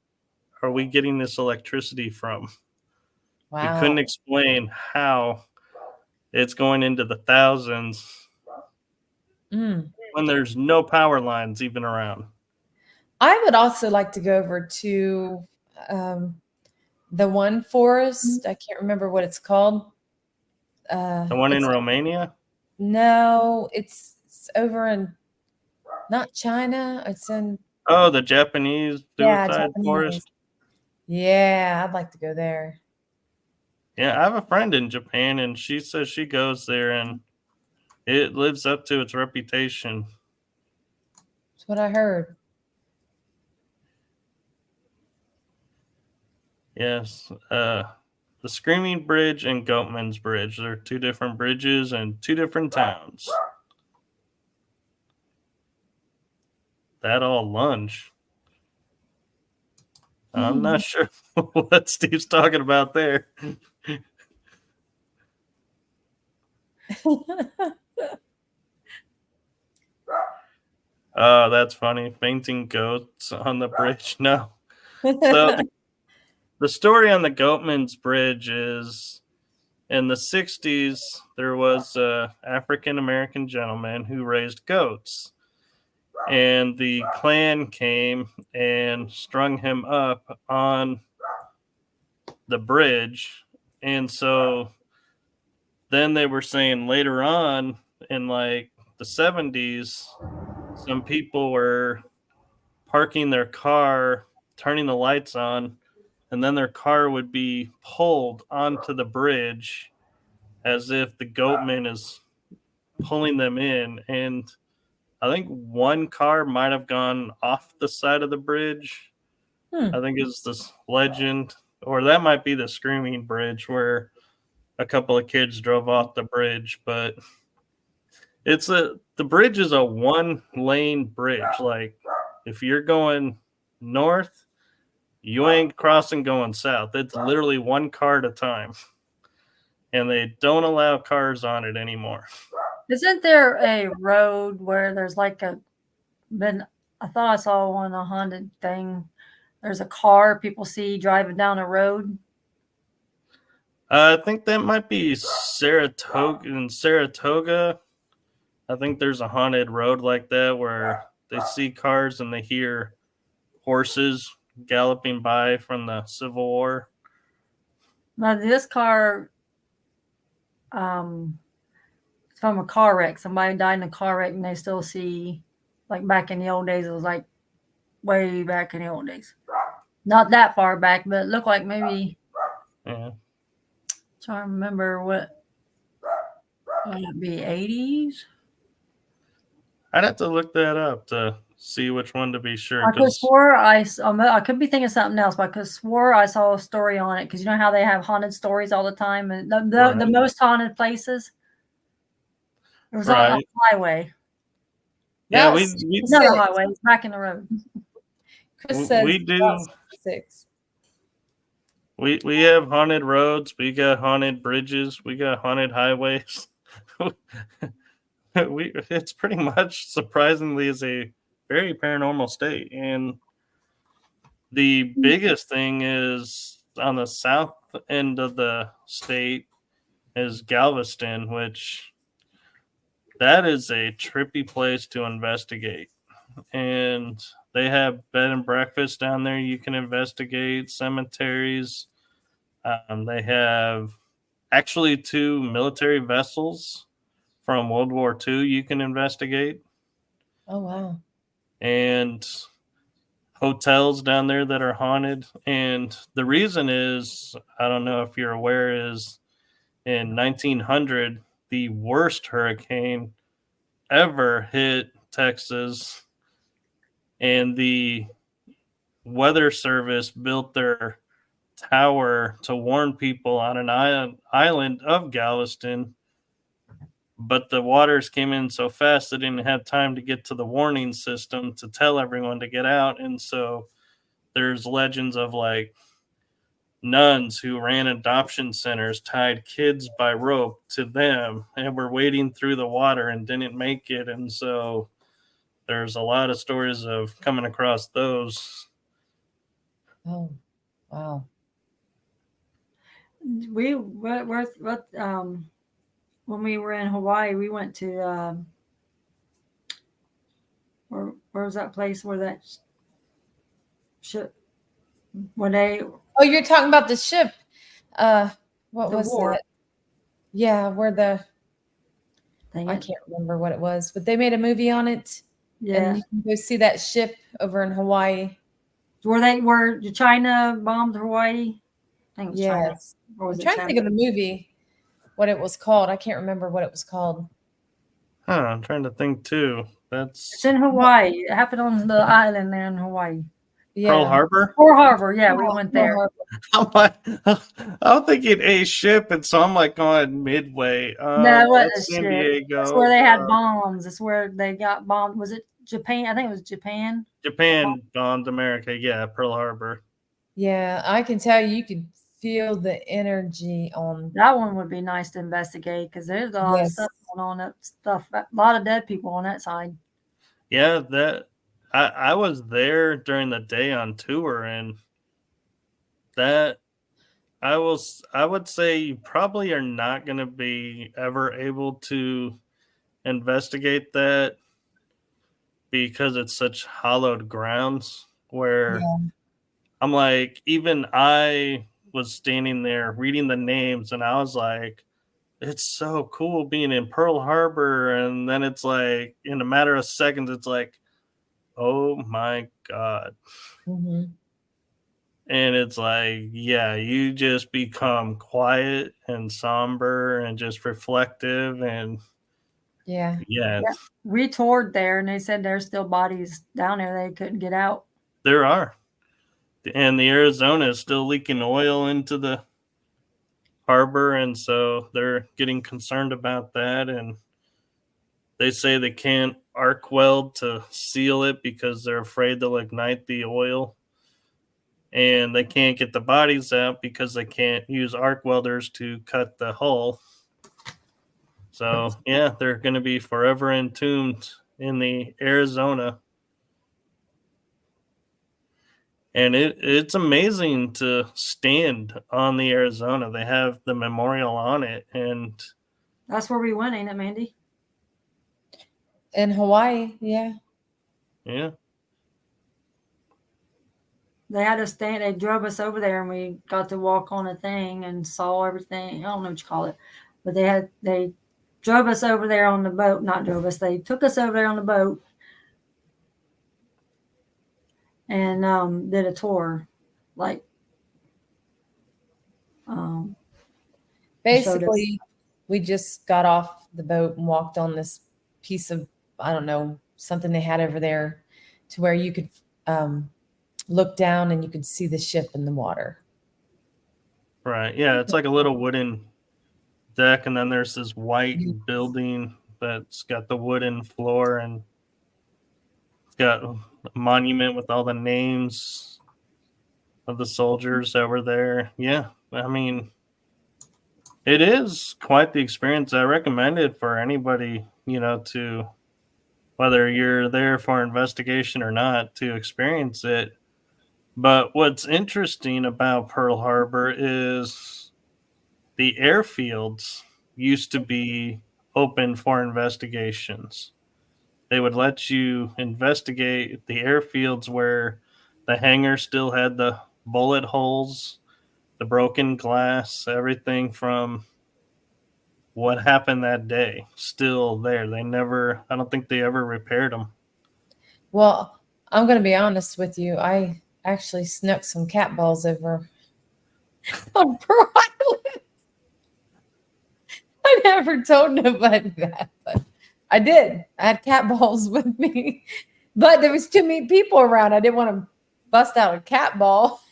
are we getting this electricity from? We Wow. couldn't explain how it's going into the thousands when there's no power lines even around. I would also like to go over to the one forest. I can't remember what it's called. The one in Romania? No, it's over in not China. It's in the Japanese suicide forest. Yeah, I'd like to go there. Yeah, I have a friend in Japan, and she says she goes there, and it lives up to its reputation. That's what I heard. Yes. The Screaming Bridge and Goatman's Bridge. They're 2 different bridges and 2 different towns. That all lunge. I'm not sure what Steve's talking about there. Oh, that's funny. Fainting goats on the bridge. No. So the story on the Goatman's Bridge is in the 60s, there was an African-American gentleman who raised goats. And the Klan came and strung him up on the bridge. And so then they were saying later on in like the 70s, some people were parking their car, turning the lights on, and then their car would be pulled onto the bridge as if the goatman is pulling them in. And I think one car might have gone off the side of the bridge. I think it's this legend, or that might be the Screaming Bridge where a couple of kids drove off the bridge. But the bridge is a 1-lane bridge. Like if you're going north, you ain't crossing going south. It's literally 1 car at a time. And they don't allow cars on it anymore. Isn't there a road where there's like I thought I saw one, a haunted thing. There's a car people see driving down a road. I think that might be Saratoga. In Saratoga, I think there's a haunted road like that where they see cars and they hear horses galloping by from the Civil War. Now this car, it's from a car wreck. Somebody died in a car wreck, and they still see, like back in the old days. It was like way back in the old days, not that far back, but it looked like maybe. Yeah. Trying to remember what would it be, 80s? I'd have to look that up to see which one to be sure. I could swore I could be thinking something else, but I could swore I saw a story on it, because you know how they have haunted stories all the time, and the most haunted places. It was on a highway. Yeah, it's not a highway. It's back in the road. Chris says we do 6. We have haunted roads. We got haunted bridges. We got haunted highways. It's pretty much, surprisingly, is a very paranormal state. And the biggest thing is on the south end of the state is Galveston, which that is a trippy place to investigate. And they have bed and breakfast down there you can investigate, cemeteries. They have actually 2 military vessels from World War II you can investigate. Oh, wow. And hotels down there that are haunted. And the reason is, I don't know if you're aware, is in 1900, the worst hurricane ever hit Texas, and the weather service built their tower to warn people on an island of Galveston, but the waters came in so fast they didn't have time to get to the warning system to tell everyone to get out. And so there's legends of like nuns who ran adoption centers tied kids by rope to them and were wading through the water and didn't make it. And so there's a lot of stories of coming across those. Oh, wow. When we were in Hawaii, we went to where was that place where that ship when they Oh, you're talking about the ship. What The was war. that? Yeah, where the thing. I can't remember what it was, but they made a movie on it. Yeah, And you can go see that ship over in Hawaii. where China bombed Hawaii. I think it was China. Yes. Or was I'm it trying to China? think of the movie, what it was called. I can't remember what it was called. I'm trying to think too. It's in Hawaii. It happened on the island there in Hawaii. Yeah. Pearl Harbor. Pearl Harbor. Yeah, we went there. I'm thinking a ship, and so I'm like going Midway. No, it wasn't That's a San ship. Diego. That's where they had bombs. That's where they got bombed. Was it Japan? I think it was Japan. Japan bombed America. Yeah, Pearl Harbor. Yeah, I can tell you could feel the energy on. That one would be nice to investigate because there's a lot of stuff going on. A lot of dead people on that side. Yeah, that I was there during the day on tour, and that I would say you probably are not going to be ever able to investigate that because it's such hallowed grounds where I'm like, even I was standing there reading the names and I was like, it's so cool being in Pearl Harbor. And then it's like, in a matter of seconds, it's like, oh my God. Mm-hmm. And it's like, yeah, you just become quiet and somber and just reflective. And Yeah. We toured there and they said there's still bodies down there. They couldn't get out. There are. And the Arizona is still leaking oil into the harbor. And so they're getting concerned about that. And they say they can't arc weld to seal it because they're afraid they'll ignite the oil. And they can't get the bodies out because they can't use arc welders to cut the hull. So, yeah, they're going to be forever entombed in the Arizona. And it's amazing to stand on the Arizona. They have the memorial on it. And that's where we went, ain't it, Mandy? In Hawaii, yeah. Yeah. They had us stand. They drove us over there, and we got to walk on a thing and saw everything. I don't know what you call it, but they drove us over there on the boat. Not drove us. They took us over there on the boat and did a tour, like basically we just got off the boat and walked on this piece of, I don't know, something they had over there to where you could look down and you could see the ship in the water. Right. Yeah, it's like a little wooden deck, and then there's this white building that's got the wooden floor, and it's got a monument with all the names of the soldiers that were there. Yeah, I mean, it is quite the experience. I recommend it for anybody, to, whether you're there for investigation or not, to experience it. But what's interesting about Pearl Harbor is the airfields used to be open for investigations. They would let you investigate the airfields where the hangar still had the bullet holes, the broken glass, everything from what happened that day still there. I don't think they ever repaired them. Well, I'm going to be honest with you. I actually snuck some cat balls over on Pearl Island. I never told nobody that, but I did. I had cat balls with me, but there was too many people around. I didn't want to bust out a cat ball.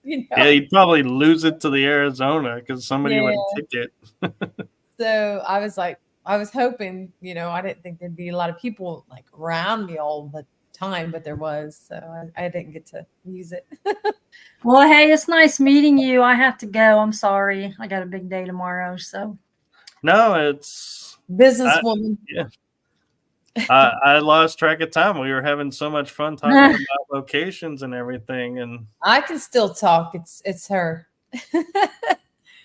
Yeah, you'd probably lose it to the Arizona because somebody Yeah. would kick it. So I was like, I was hoping, I didn't think there'd be a lot of people like around me all the time, but there was. So I didn't get to use it. Well, hey, it's nice meeting you. I have to go. I'm sorry. I got a big day tomorrow. So No, it's Businesswoman. yeah. I lost track of time. We were having so much fun talking about locations and everything, and I can still talk. It's her. well,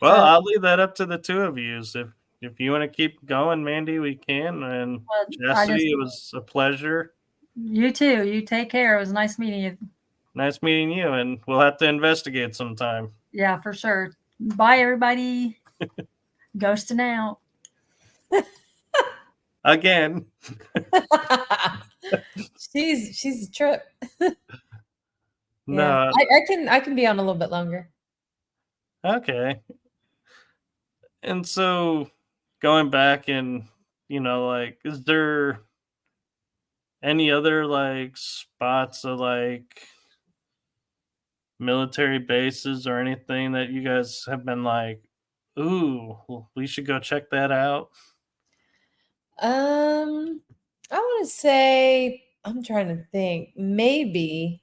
So- I'll leave that up to the two of you. If you want to keep going, Mandy, we can. And Chasity, it was a pleasure. You too. You take care. It was nice meeting you. Nice meeting you, and we'll have to investigate sometime. Yeah, for sure. Bye, everybody. Ghosting out. Again. she's a trip. No. Yeah, I can be on a little bit longer. Okay. And so going back and like, is there any other like spots of like military bases or anything that you guys have been like, ooh, we should go check that out? I want to say, I'm trying to think. Maybe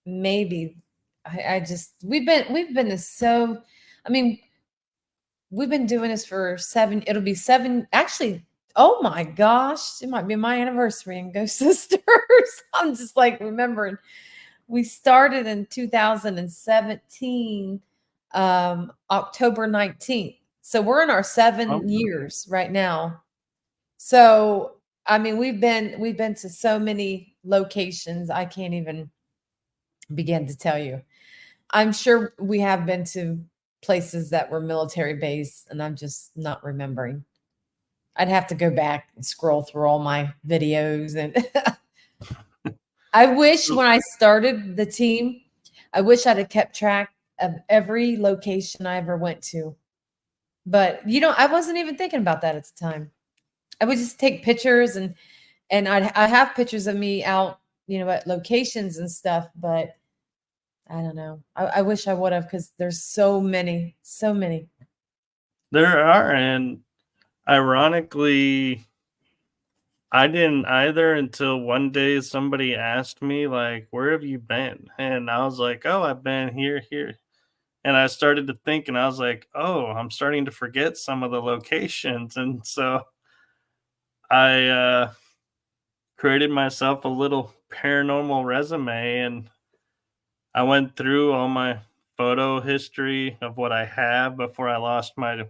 I just we've been to so. I mean, we've been doing this for 7. It'll be 7. Actually, oh my gosh, it might be my anniversary in Ghost Sisters. I'm just like remembering. We started in 2017, October 19th. So we're in our 7 years right now. So I mean, we've been to so many locations. I can't even begin to tell you. I'm sure we have been to places that were military based, and I'm just not remembering. I'd have to go back and scroll through all my videos. And I wish when I started the team, I wish I'd have kept track of every location I ever went to. But I wasn't even thinking about that at the time. I would just take pictures and I have pictures of me out, at locations and stuff, but I don't know. I wish I would have, because there's so many. There are, and ironically, I didn't either until one day somebody asked me, like, where have you been? And I was like, oh, I've been here. And I started to think, and I was like, oh, I'm starting to forget some of the locations. And so I created myself a little paranormal resume, and I went through all my photo history of what I have before I lost my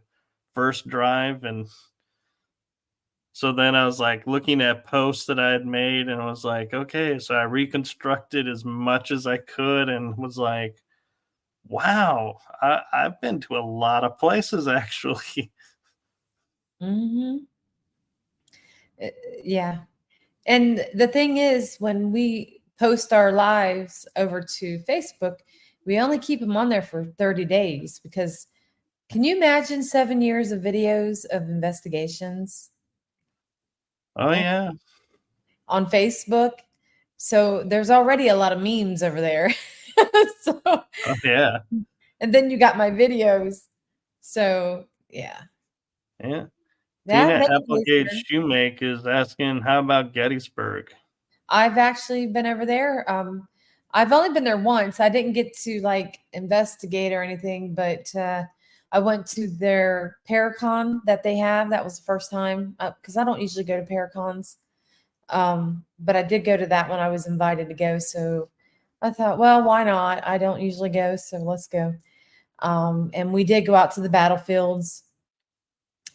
first drive. And so then I was like looking at posts that I had made, and I was like, okay, so I reconstructed as much as I could and was like, wow, I've been to a lot of places actually. Mm-hmm. Yeah. And the thing is, when we post our lives over to Facebook, we only keep them on there for 30 days, because can you imagine 7 years of videos of investigations? Oh, yeah. On Facebook. So there's already a lot of memes over there. So, Oh, yeah. and then you got my videos. So, yeah. Yeah. That Tina makes Applegate sense. Shoemake is asking, how about Gettysburg? I've actually been over there. I've only been there once. I didn't get to like investigate or anything, but I went to their Paracon that they have. That was the first time, because I don't usually go to Paracons. But I did go to that one. I was invited to go. So I thought, well, why not? I don't usually go, so let's go. And we did go out to the battlefields.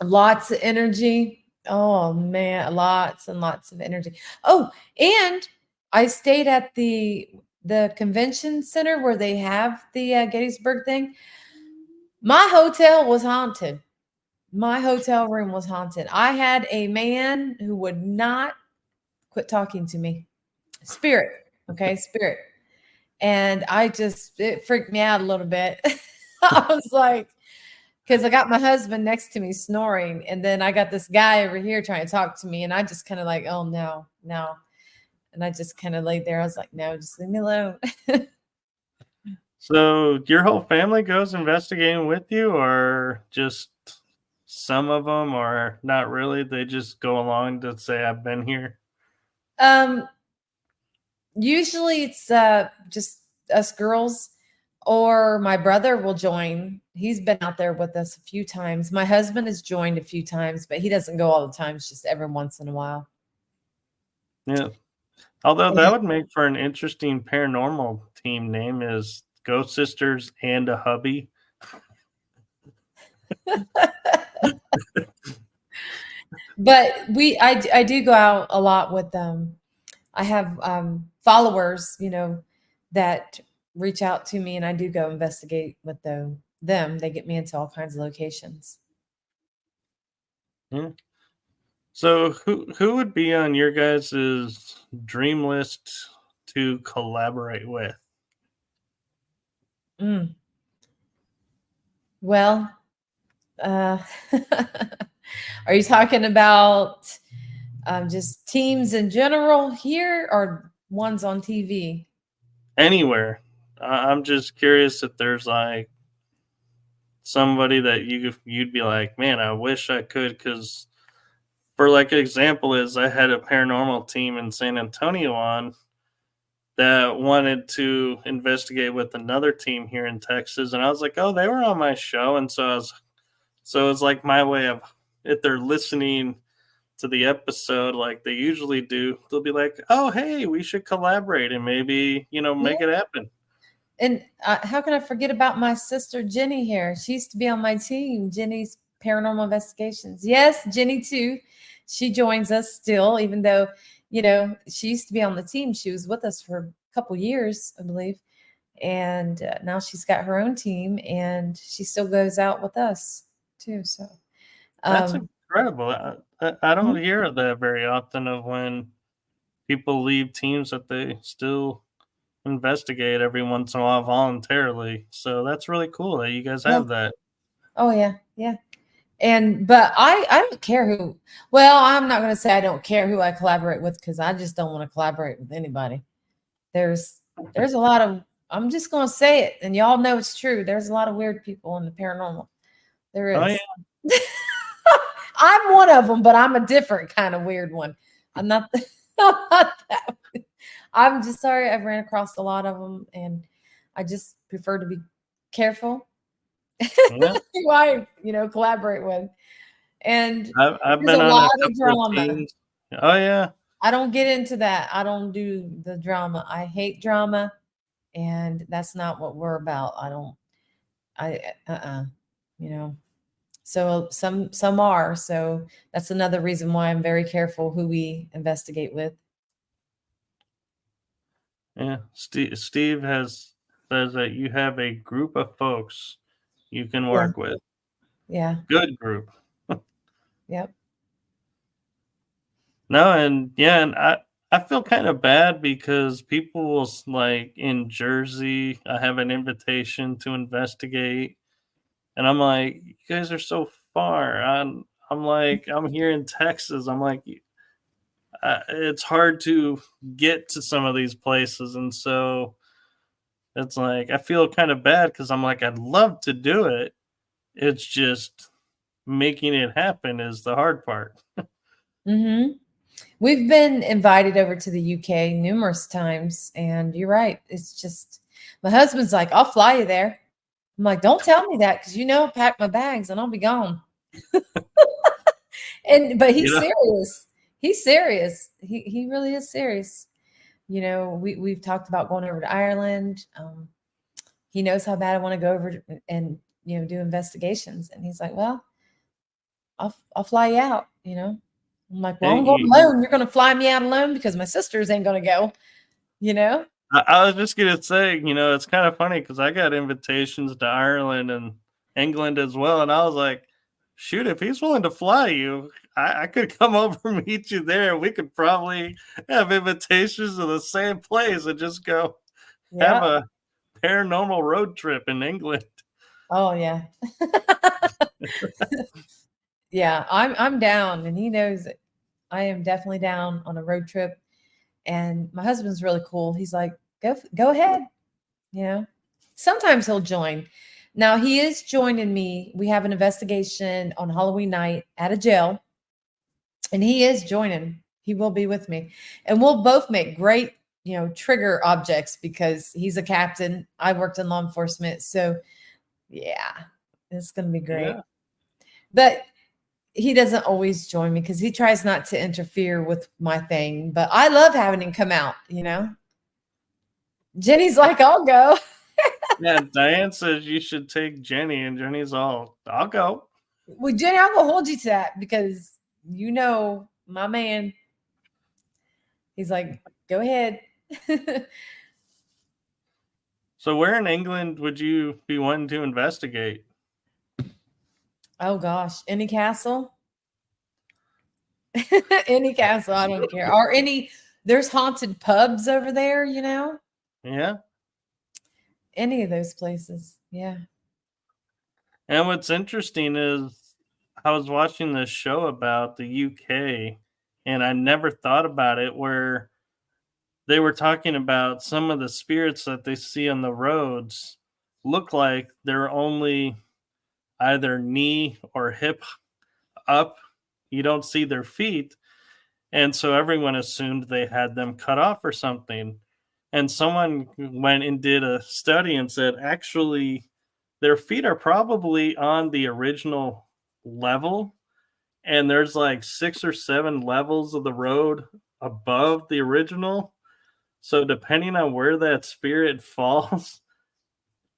Lots of energy. Oh man, lots and lots of energy. Oh, and I stayed at the convention center where they have the Gettysburg thing. My hotel was haunted. My hotel room was haunted. I had a man who would not quit talking to me. Spirit. Okay, spirit. And it freaked me out a little bit. I was like, because I got my husband next to me snoring, and then I got this guy over here trying to talk to me, and I just kind of like, oh no, no. And I just kind of laid there. I was like, no, just leave me alone. So your whole family goes investigating with you, or just some of them, or not really? They just go along to say, I've been here. Usually it's just us girls, or my brother will join. He's been out there with us a few times. My husband has joined a few times, but he doesn't go all the time. It's just every once in a while. Yeah. Although that would make for an interesting paranormal team name, is Ghost Sisters and a Hubby. But I do go out a lot with them. I have followers, that reach out to me, and I do go investigate with them. They get me into all kinds of locations. Yeah. So who would be on your guys' dream list to collaborate with? Well, are you talking about just teams in general here, or ones on TV? Anywhere. I'm just curious if there's like somebody that you'd be like, man, I wish I could, because for like an example is I had a paranormal team in San Antonio on that wanted to investigate with another team here in Texas, and I was like, oh, they were on my show, and so it's like my way of, if they're listening to the episode like they usually do, they'll be like, oh, hey, we should collaborate and maybe make it happen. And how can I forget about my sister Jenny here? She used to be on my team, Jenny's Paranormal Investigations. Yes, Jenny too. She joins us still, even though, she used to be on the team. She was with us for a couple years, I believe. And now she's got her own team, and she still goes out with us too. So That's incredible. I don't hear that very often, of when people leave teams that they still investigate every once in a while voluntarily. So that's really cool that you guys have that. Oh yeah. But I don't care who. Well, I'm not going to say I don't care who I collaborate with, because I just don't want to collaborate with anybody. There's a lot of, I'm just going to say it, and y'all know it's true. There's a lot of weird people in the paranormal. There is. Oh, yeah. I'm one of them, but I'm a different kind of weird one. I'm not that. I'm just sorry. I've ran across a lot of them, and I just prefer to be careful who I, collaborate with. And I've been on a couple of teams. Oh yeah. I don't get into that. I don't do the drama. I hate drama, and that's not what we're about. So some are. So that's another reason why I'm very careful who we investigate with. Yeah. Steve says that you have a group of folks you can work with. Yeah. Good group. Yep. No, and I feel kind of bad, because people will, like, in Jersey, I have an invitation to investigate, and I'm like, you guys are so far. I'm like, I'm here in Texas. I'm like, it's hard to get to some of these places, and so it's like I feel kind of bad, because I'm like, I'd love to do it. It's just making it happen is the hard part. We've been invited over to the UK numerous times, and you're right. It's just, my husband's like, I'll fly you there. I'm like, don't tell me that, because I'll pack my bags and I'll be gone. But he's serious. He's serious. He really is serious. We've talked about going over to Ireland. He knows how bad I want to go over and do investigations, and he's like, well, I'll fly you out. I'm like, well, I'm going alone. You're going to fly me out alone, because my sisters ain't going to go. I was just going to say, it's kind of funny, because I got invitations to Ireland and England as well, and I was like, shoot, if he's willing to fly you, I could come over and meet you there. We could probably have invitations to the same place and just go have Yeah. a paranormal road trip in England. Oh yeah. Yeah, I'm down, and he knows it. I am definitely down on a road trip. And my husband's really cool. He's like, go ahead. You know, sometimes he'll join. Now he is joining me. We have an investigation on Halloween night at a jail, and he is joining. He will be with me, and we'll both make great, trigger objects because he's a captain. I worked in law enforcement, so yeah, it's gonna be great. Yeah. But he doesn't always join me because he tries not to interfere with my thing. But I love having him come out. Jenny's like, I'll go. Yeah, Diane says you should take Jenny, and Jenny's all, I'll go. Well, Jenny, I'm gonna hold you to that because my man. He's like, go ahead. So where in England would you be wanting to investigate? Oh gosh, any castle? Any castle, I don't care. Or there's haunted pubs over there, Yeah. Any of those places. Yeah. And what's interesting is I was watching this show about the UK, and I never thought about it, where they were talking about some of the spirits that they see on the roads look like they're only either knee or hip up. You don't see their feet. And so everyone assumed they had them cut off or something. And someone went and did a study and said, actually, their feet are probably on the original level. And there's like 6 or 7 levels of the road above the original. So depending on where that spirit falls,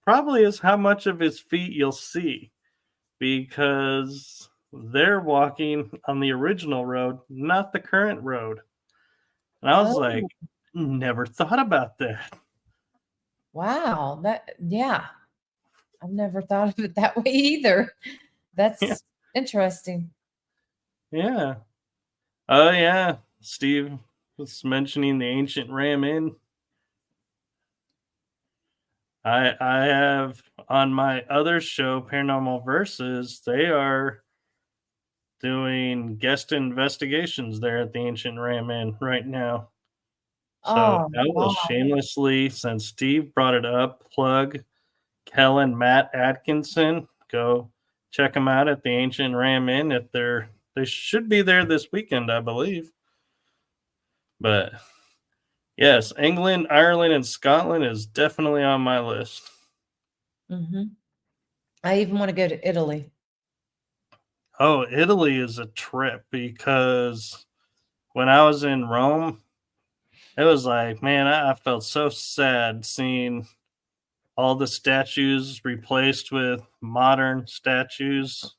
probably is how much of his feet you'll see, because they're walking on the original road, not the current road. And I was like, never thought about that. Wow. Yeah. I've never thought of it that way either. That's interesting. Yeah. Oh, yeah. Steve was mentioning the ancient Ram Inn. I have on my other show, Paranormal Versus, they are doing guest investigations there at the ancient Ram Inn right now. So I will shamelessly, since Steve brought it up, plug Kellen Matt Atkinson. Go check them out at the ancient Ram Inn. They should be there this weekend, I believe. But yes, England, Ireland, and Scotland is definitely on my list. Mm-hmm. I even want to go to Italy. Oh, Italy is a trip, because when I was in Rome, it was like, man, I felt so sad seeing all the statues replaced with modern statues,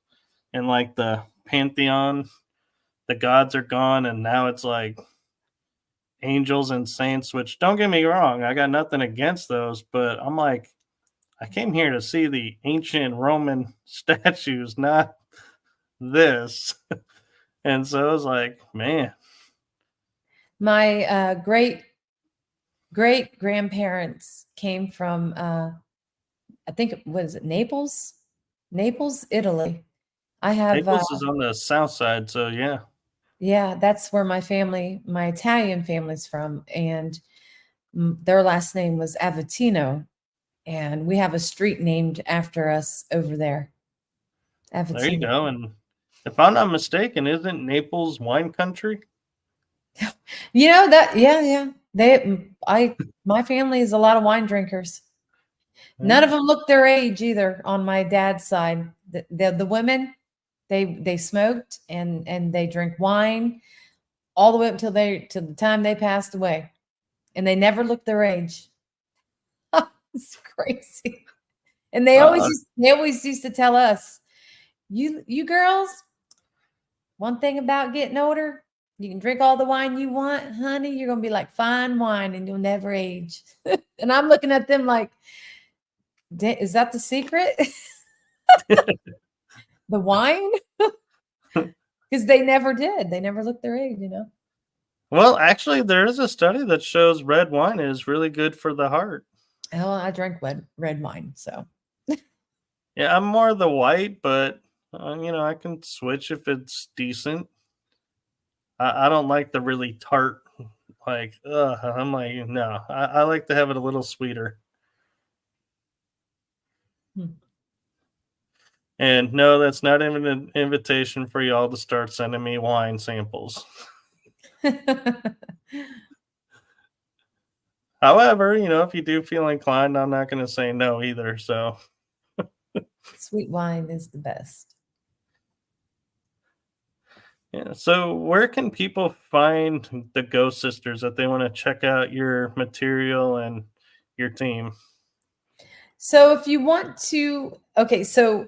and like the Pantheon, the gods are gone, and now it's like angels and saints, which, don't get me wrong, I got nothing against those, but I'm like, I came here to see the ancient Roman statues, not this. And so I was like, man. My great grandparents came from I think it was Naples, Italy. I have Naples is on the south side, so yeah. Yeah, that's where my Italian family's from, and their last name was Avatino, and we have a street named after us over there. Avatino. There you go. And if I'm not mistaken, isn't Naples wine country? Yeah. My family is a lot of wine drinkers. None of them look their age either on my dad's side. The women, they smoked and they drink wine all the way up till the time they passed away, and they never looked their age. It's crazy. And they always used to tell us, you girls, one thing about getting older, you can drink all the wine you want, honey. You're gonna be like fine wine, and you'll never age. And I'm looking at them like, is that the secret? The wine? Because they never did. They never looked their age, you know? Well, actually, there is a study that shows red wine is really good for the heart. Oh, I drank red wine, so. Yeah, I'm more the white, but I can switch if it's decent. I don't like the really tart, like, I'm like, no, I like to have it a little sweeter. And no, that's not even an invitation for y'all to start sending me wine samples. However, if you do feel inclined, I'm not going to say no either. So, Sweet wine is the best. yeah. So, where can people find the Ghost Sisters if they want to check out your material and your team? So if you want to, okay, so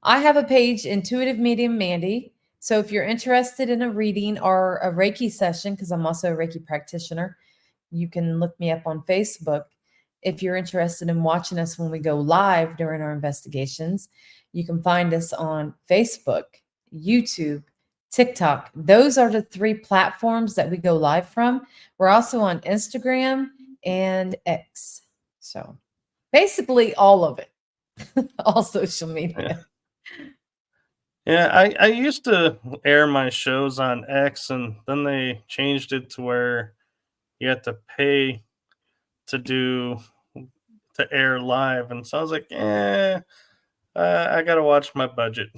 I have a page, Intuitive Medium Mandy. So if you're interested in a reading or a Reiki session, because I'm also a Reiki practitioner, you can look me up on Facebook. If you're interested in watching us when we go live during our investigations, you can find us on Facebook, YouTube, TikTok. Those are the 3 platforms that we go live from. We're also on Instagram and X. So basically all of it, all social media. Yeah, I used to air my shows on X, and then they changed it to where you have to pay to air live, and so I was like, I gotta watch my budget.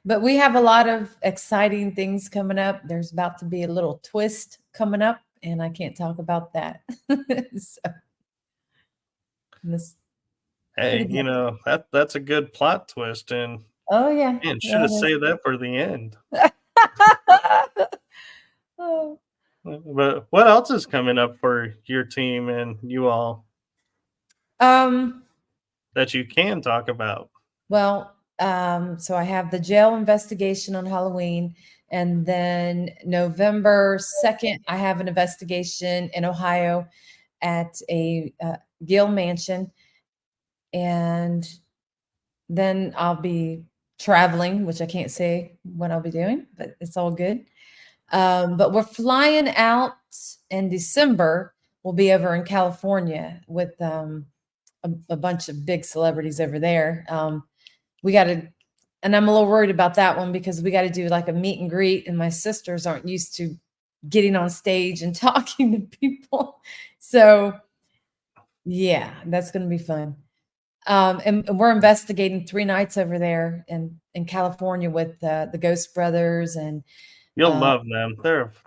But we have a lot of exciting things coming up. There's about to be a little twist coming up, and I can't talk about that. So, Hey, that's a good plot twist, and oh yeah, man, should have saved that for the end. Oh. But what else is coming up for your team and you all that you can talk about? Well, so I have the jail investigation on Halloween, and then November 2nd, I have an investigation in Ohio at a Gill mansion, and then I'll be traveling, which I can't say what I'll be doing, but it's all good. But we're flying out in December. We'll be over in California with a bunch of big celebrities over there. We got to, and I'm a little worried about that one because we got to do like a meet and greet, and my sisters aren't used to getting on stage and talking to people. So yeah, that's going to be fun. And we're investigating 3 nights over there in California with the Ghost Brothers, and you'll love them.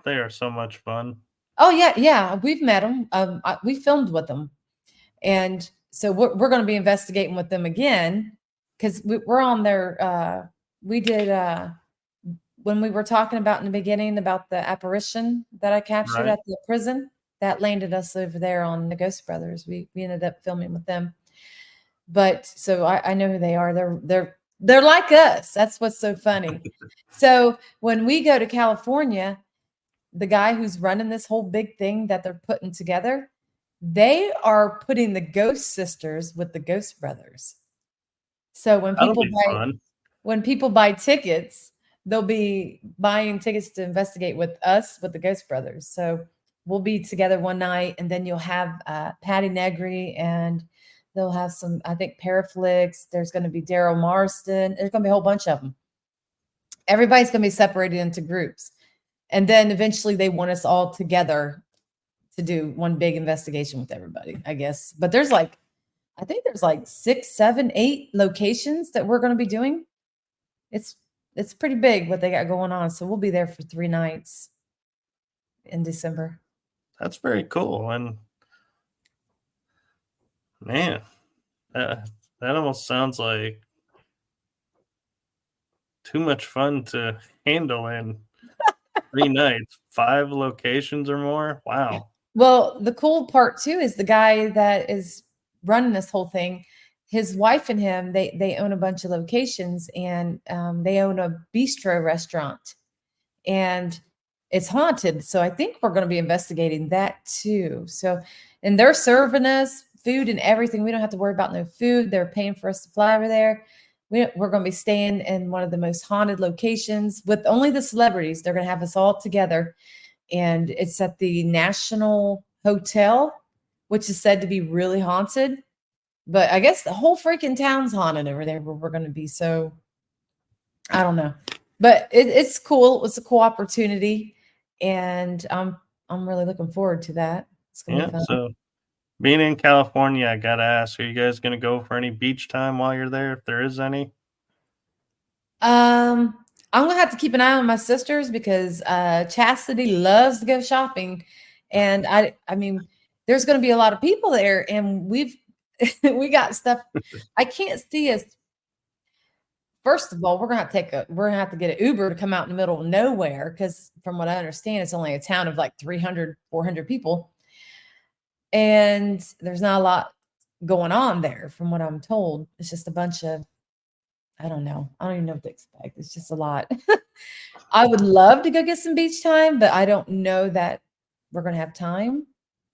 They are so much fun. Oh yeah, we've met them. We filmed with them, and so we're going to be investigating with them again because we're on their. We did when we were talking about in the beginning about the apparition that I captured at the prison. That landed us over there on the Ghost Brothers. We ended up filming with them. But so I know who they are. They're like us. That's what's so funny. So when we go to California, the guy who's running this whole big thing that they're putting together, they are putting the Ghost Sisters with the Ghost Brothers. So when people buy tickets, they'll be buying tickets to investigate with us with the Ghost Brothers. So we'll be together one night, and then you'll have Patty Negri, and they'll have some, I think, Paraflix. There's going to be Daryl Marston. There's going to be a whole bunch of them. Everybody's going to be separated into groups. And then eventually they want us all together to do one big investigation with everybody, I guess. But there's I think there's 6, 7, 8 locations that we're going to be doing. It's pretty big what they got going on. So we'll be there for 3 nights in December. That's very cool. And man, that almost sounds like too much fun to handle in 3 nights, 5 locations or more. Wow. Well, the cool part too is the guy that is running this whole thing, his wife and him, they own a bunch of locations, and they own a bistro restaurant, and it's haunted. So I think we're going to be investigating that too. So, and they're serving us food and everything. We don't have to worry about no food. They're paying for us to fly over there. we're going to be staying in one of the most haunted locations with only the celebrities. They're going to have us all together. And it's at the National Hotel, which is said to be really haunted. But I guess the whole freaking town's haunted over there where we're going to be. So I don't know. But it's cool. It's a cool opportunity. And I'm really looking forward to that. It's going to be fun. So being in California, I got to ask, are you guys going to go for any beach time while you're there, if there is any? I'm going to have to keep an eye on my sisters because Chasity loves to go shopping. And I mean, there's going to be a lot of people there, and we got stuff. I can't see us. First of all, we're going to have to get an Uber to come out in the middle of nowhere. Cause from what I understand, it's only a town of like 300, 400 people. And there's not a lot going on there from what I'm told. It's just a bunch of, I don't know. I don't even know what to expect. It's just a lot. I would love to go get some beach time, but I don't know that we're going to have time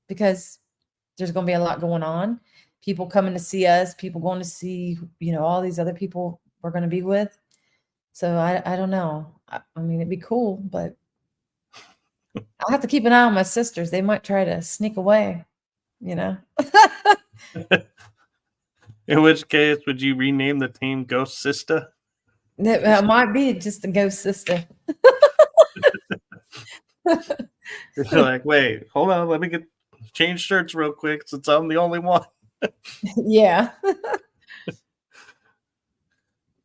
because there's going to be a lot going on. People coming to see us, people going to see, all these other people we're going to be with. So I don't know. I mean, it'd be cool, but I'll have to keep an eye on my sisters. They might try to sneak away, In which case, would you rename the team Ghost Sister? It might be just a ghost sister. You're like, wait, hold on. Let me change shirts real quick since I'm the only one. Yeah.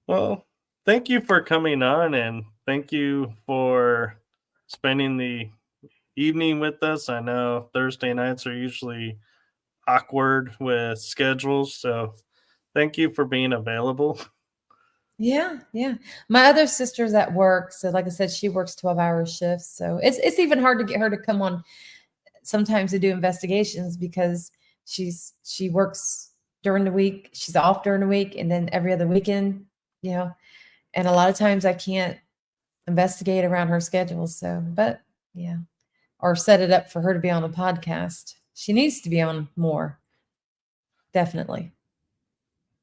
Well, thank you for coming on, and thank you for spending the evening with us. I know Thursday nights are usually awkward with schedules, so thank you for being available. Yeah. My other sister's at work, so like I said, she works 12-hour shifts, so it's even hard to get her to come on sometimes to do investigations because she works during the week, she's off during the week, and then every other weekend, and a lot of times I can't investigate around her schedule. So, but yeah, or set it up for her to be on the podcast. She needs to be on more. Definitely.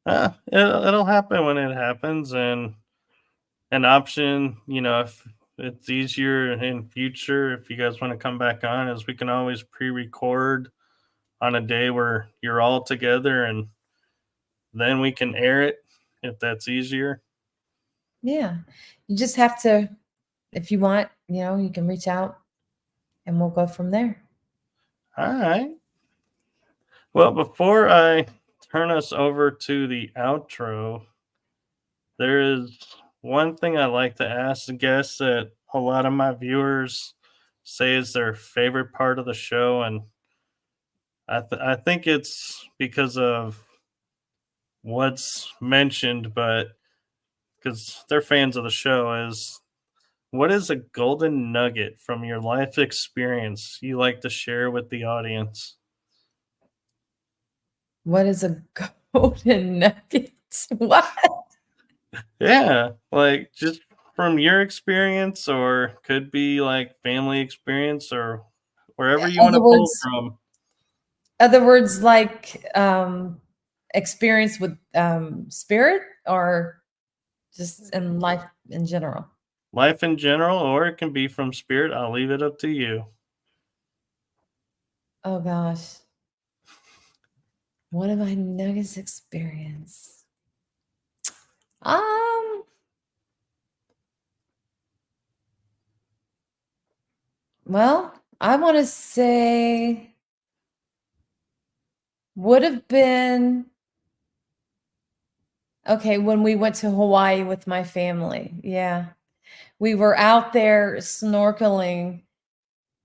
It'll happen when it happens, and an option, if it's easier in future, if you guys want to come back on, is we can always pre-record on a day where you're all together, and then we can air it if that's easier. Yeah, you just have to, if you want, you can reach out and we'll go from there. All right. Well, before I turn us over to the outro, there is one thing I like to ask the guests that a lot of my viewers say is their favorite part of the show, and I think it's because of what's mentioned, but because they're fans of the show, is what is a golden nugget from your life experience you like to share with the audience? What is a golden nugget? What? Yeah, like just from your experience, or could be like family experience, or wherever you want to pull from. Other words, like experience with spirit, or just in life in general? Life in general, or it can be from spirit. I'll leave it up to you. Oh gosh. What have I nuggets experience? Well, I want to say would have been okay when we went to Hawaii with my family. Yeah. We were out there snorkeling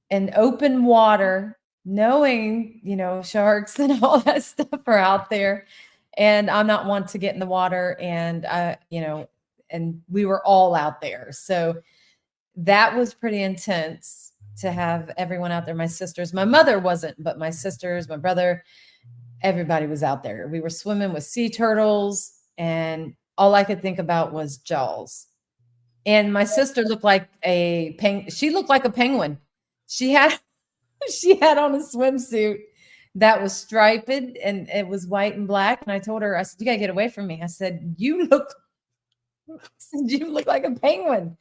in open water, knowing, sharks and all that stuff are out there. And I'm not one to get in the water. And, and we were all out there. So that was pretty intense to have everyone out there. My sisters, my mother wasn't, but my sisters, my brother, everybody was out there. We were swimming with sea turtles, and all I could think about was Jaws. And my sister looked like a penguin. She looked like a penguin. She had on a swimsuit that was striped, and it was white and black. And I told her, I said, "You gotta get away from me." I said, "You look Said, you look like a penguin.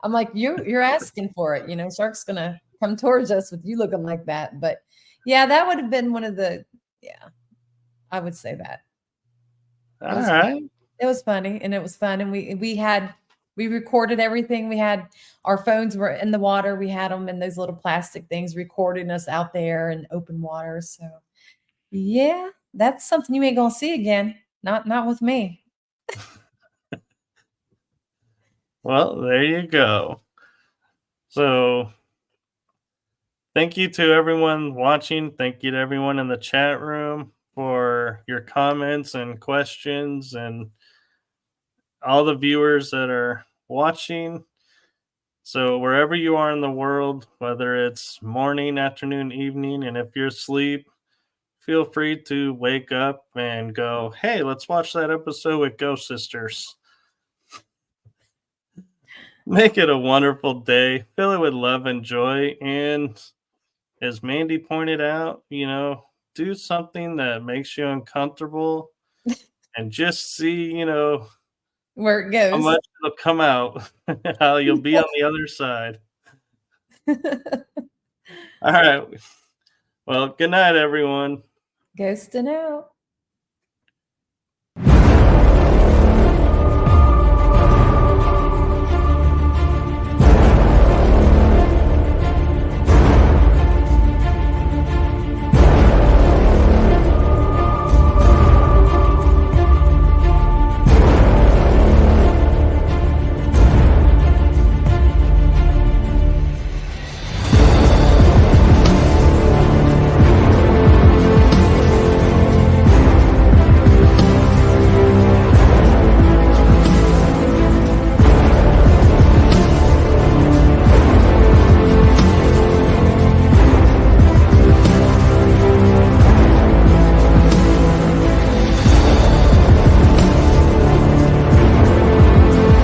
I'm like, you're asking for it. You know, shark's gonna come towards us with you looking like that. But yeah, that would have been one of the, yeah, I would say that. All right. It was funny and it was fun. And we recorded everything. We had our phones were in the water. We had them in those little plastic things recording us out there in open water. So yeah, that's something you ain't gonna see again. Not with me. Well, there you go. So thank you to everyone watching. Thank you to everyone in the chat room for your comments and questions, and all the viewers that are watching. So wherever you are in the world, whether it's morning, afternoon, evening, and if you're asleep, feel free to wake up and go, hey, let's watch that episode with Ghost Sisters. Make it a wonderful day. Fill it with love and joy. And as Mandy pointed out, do something that makes you uncomfortable and just see, Where it goes. how much it'll come out, how you'll be on the other side. All right. Well, good night, everyone. Ghosting out.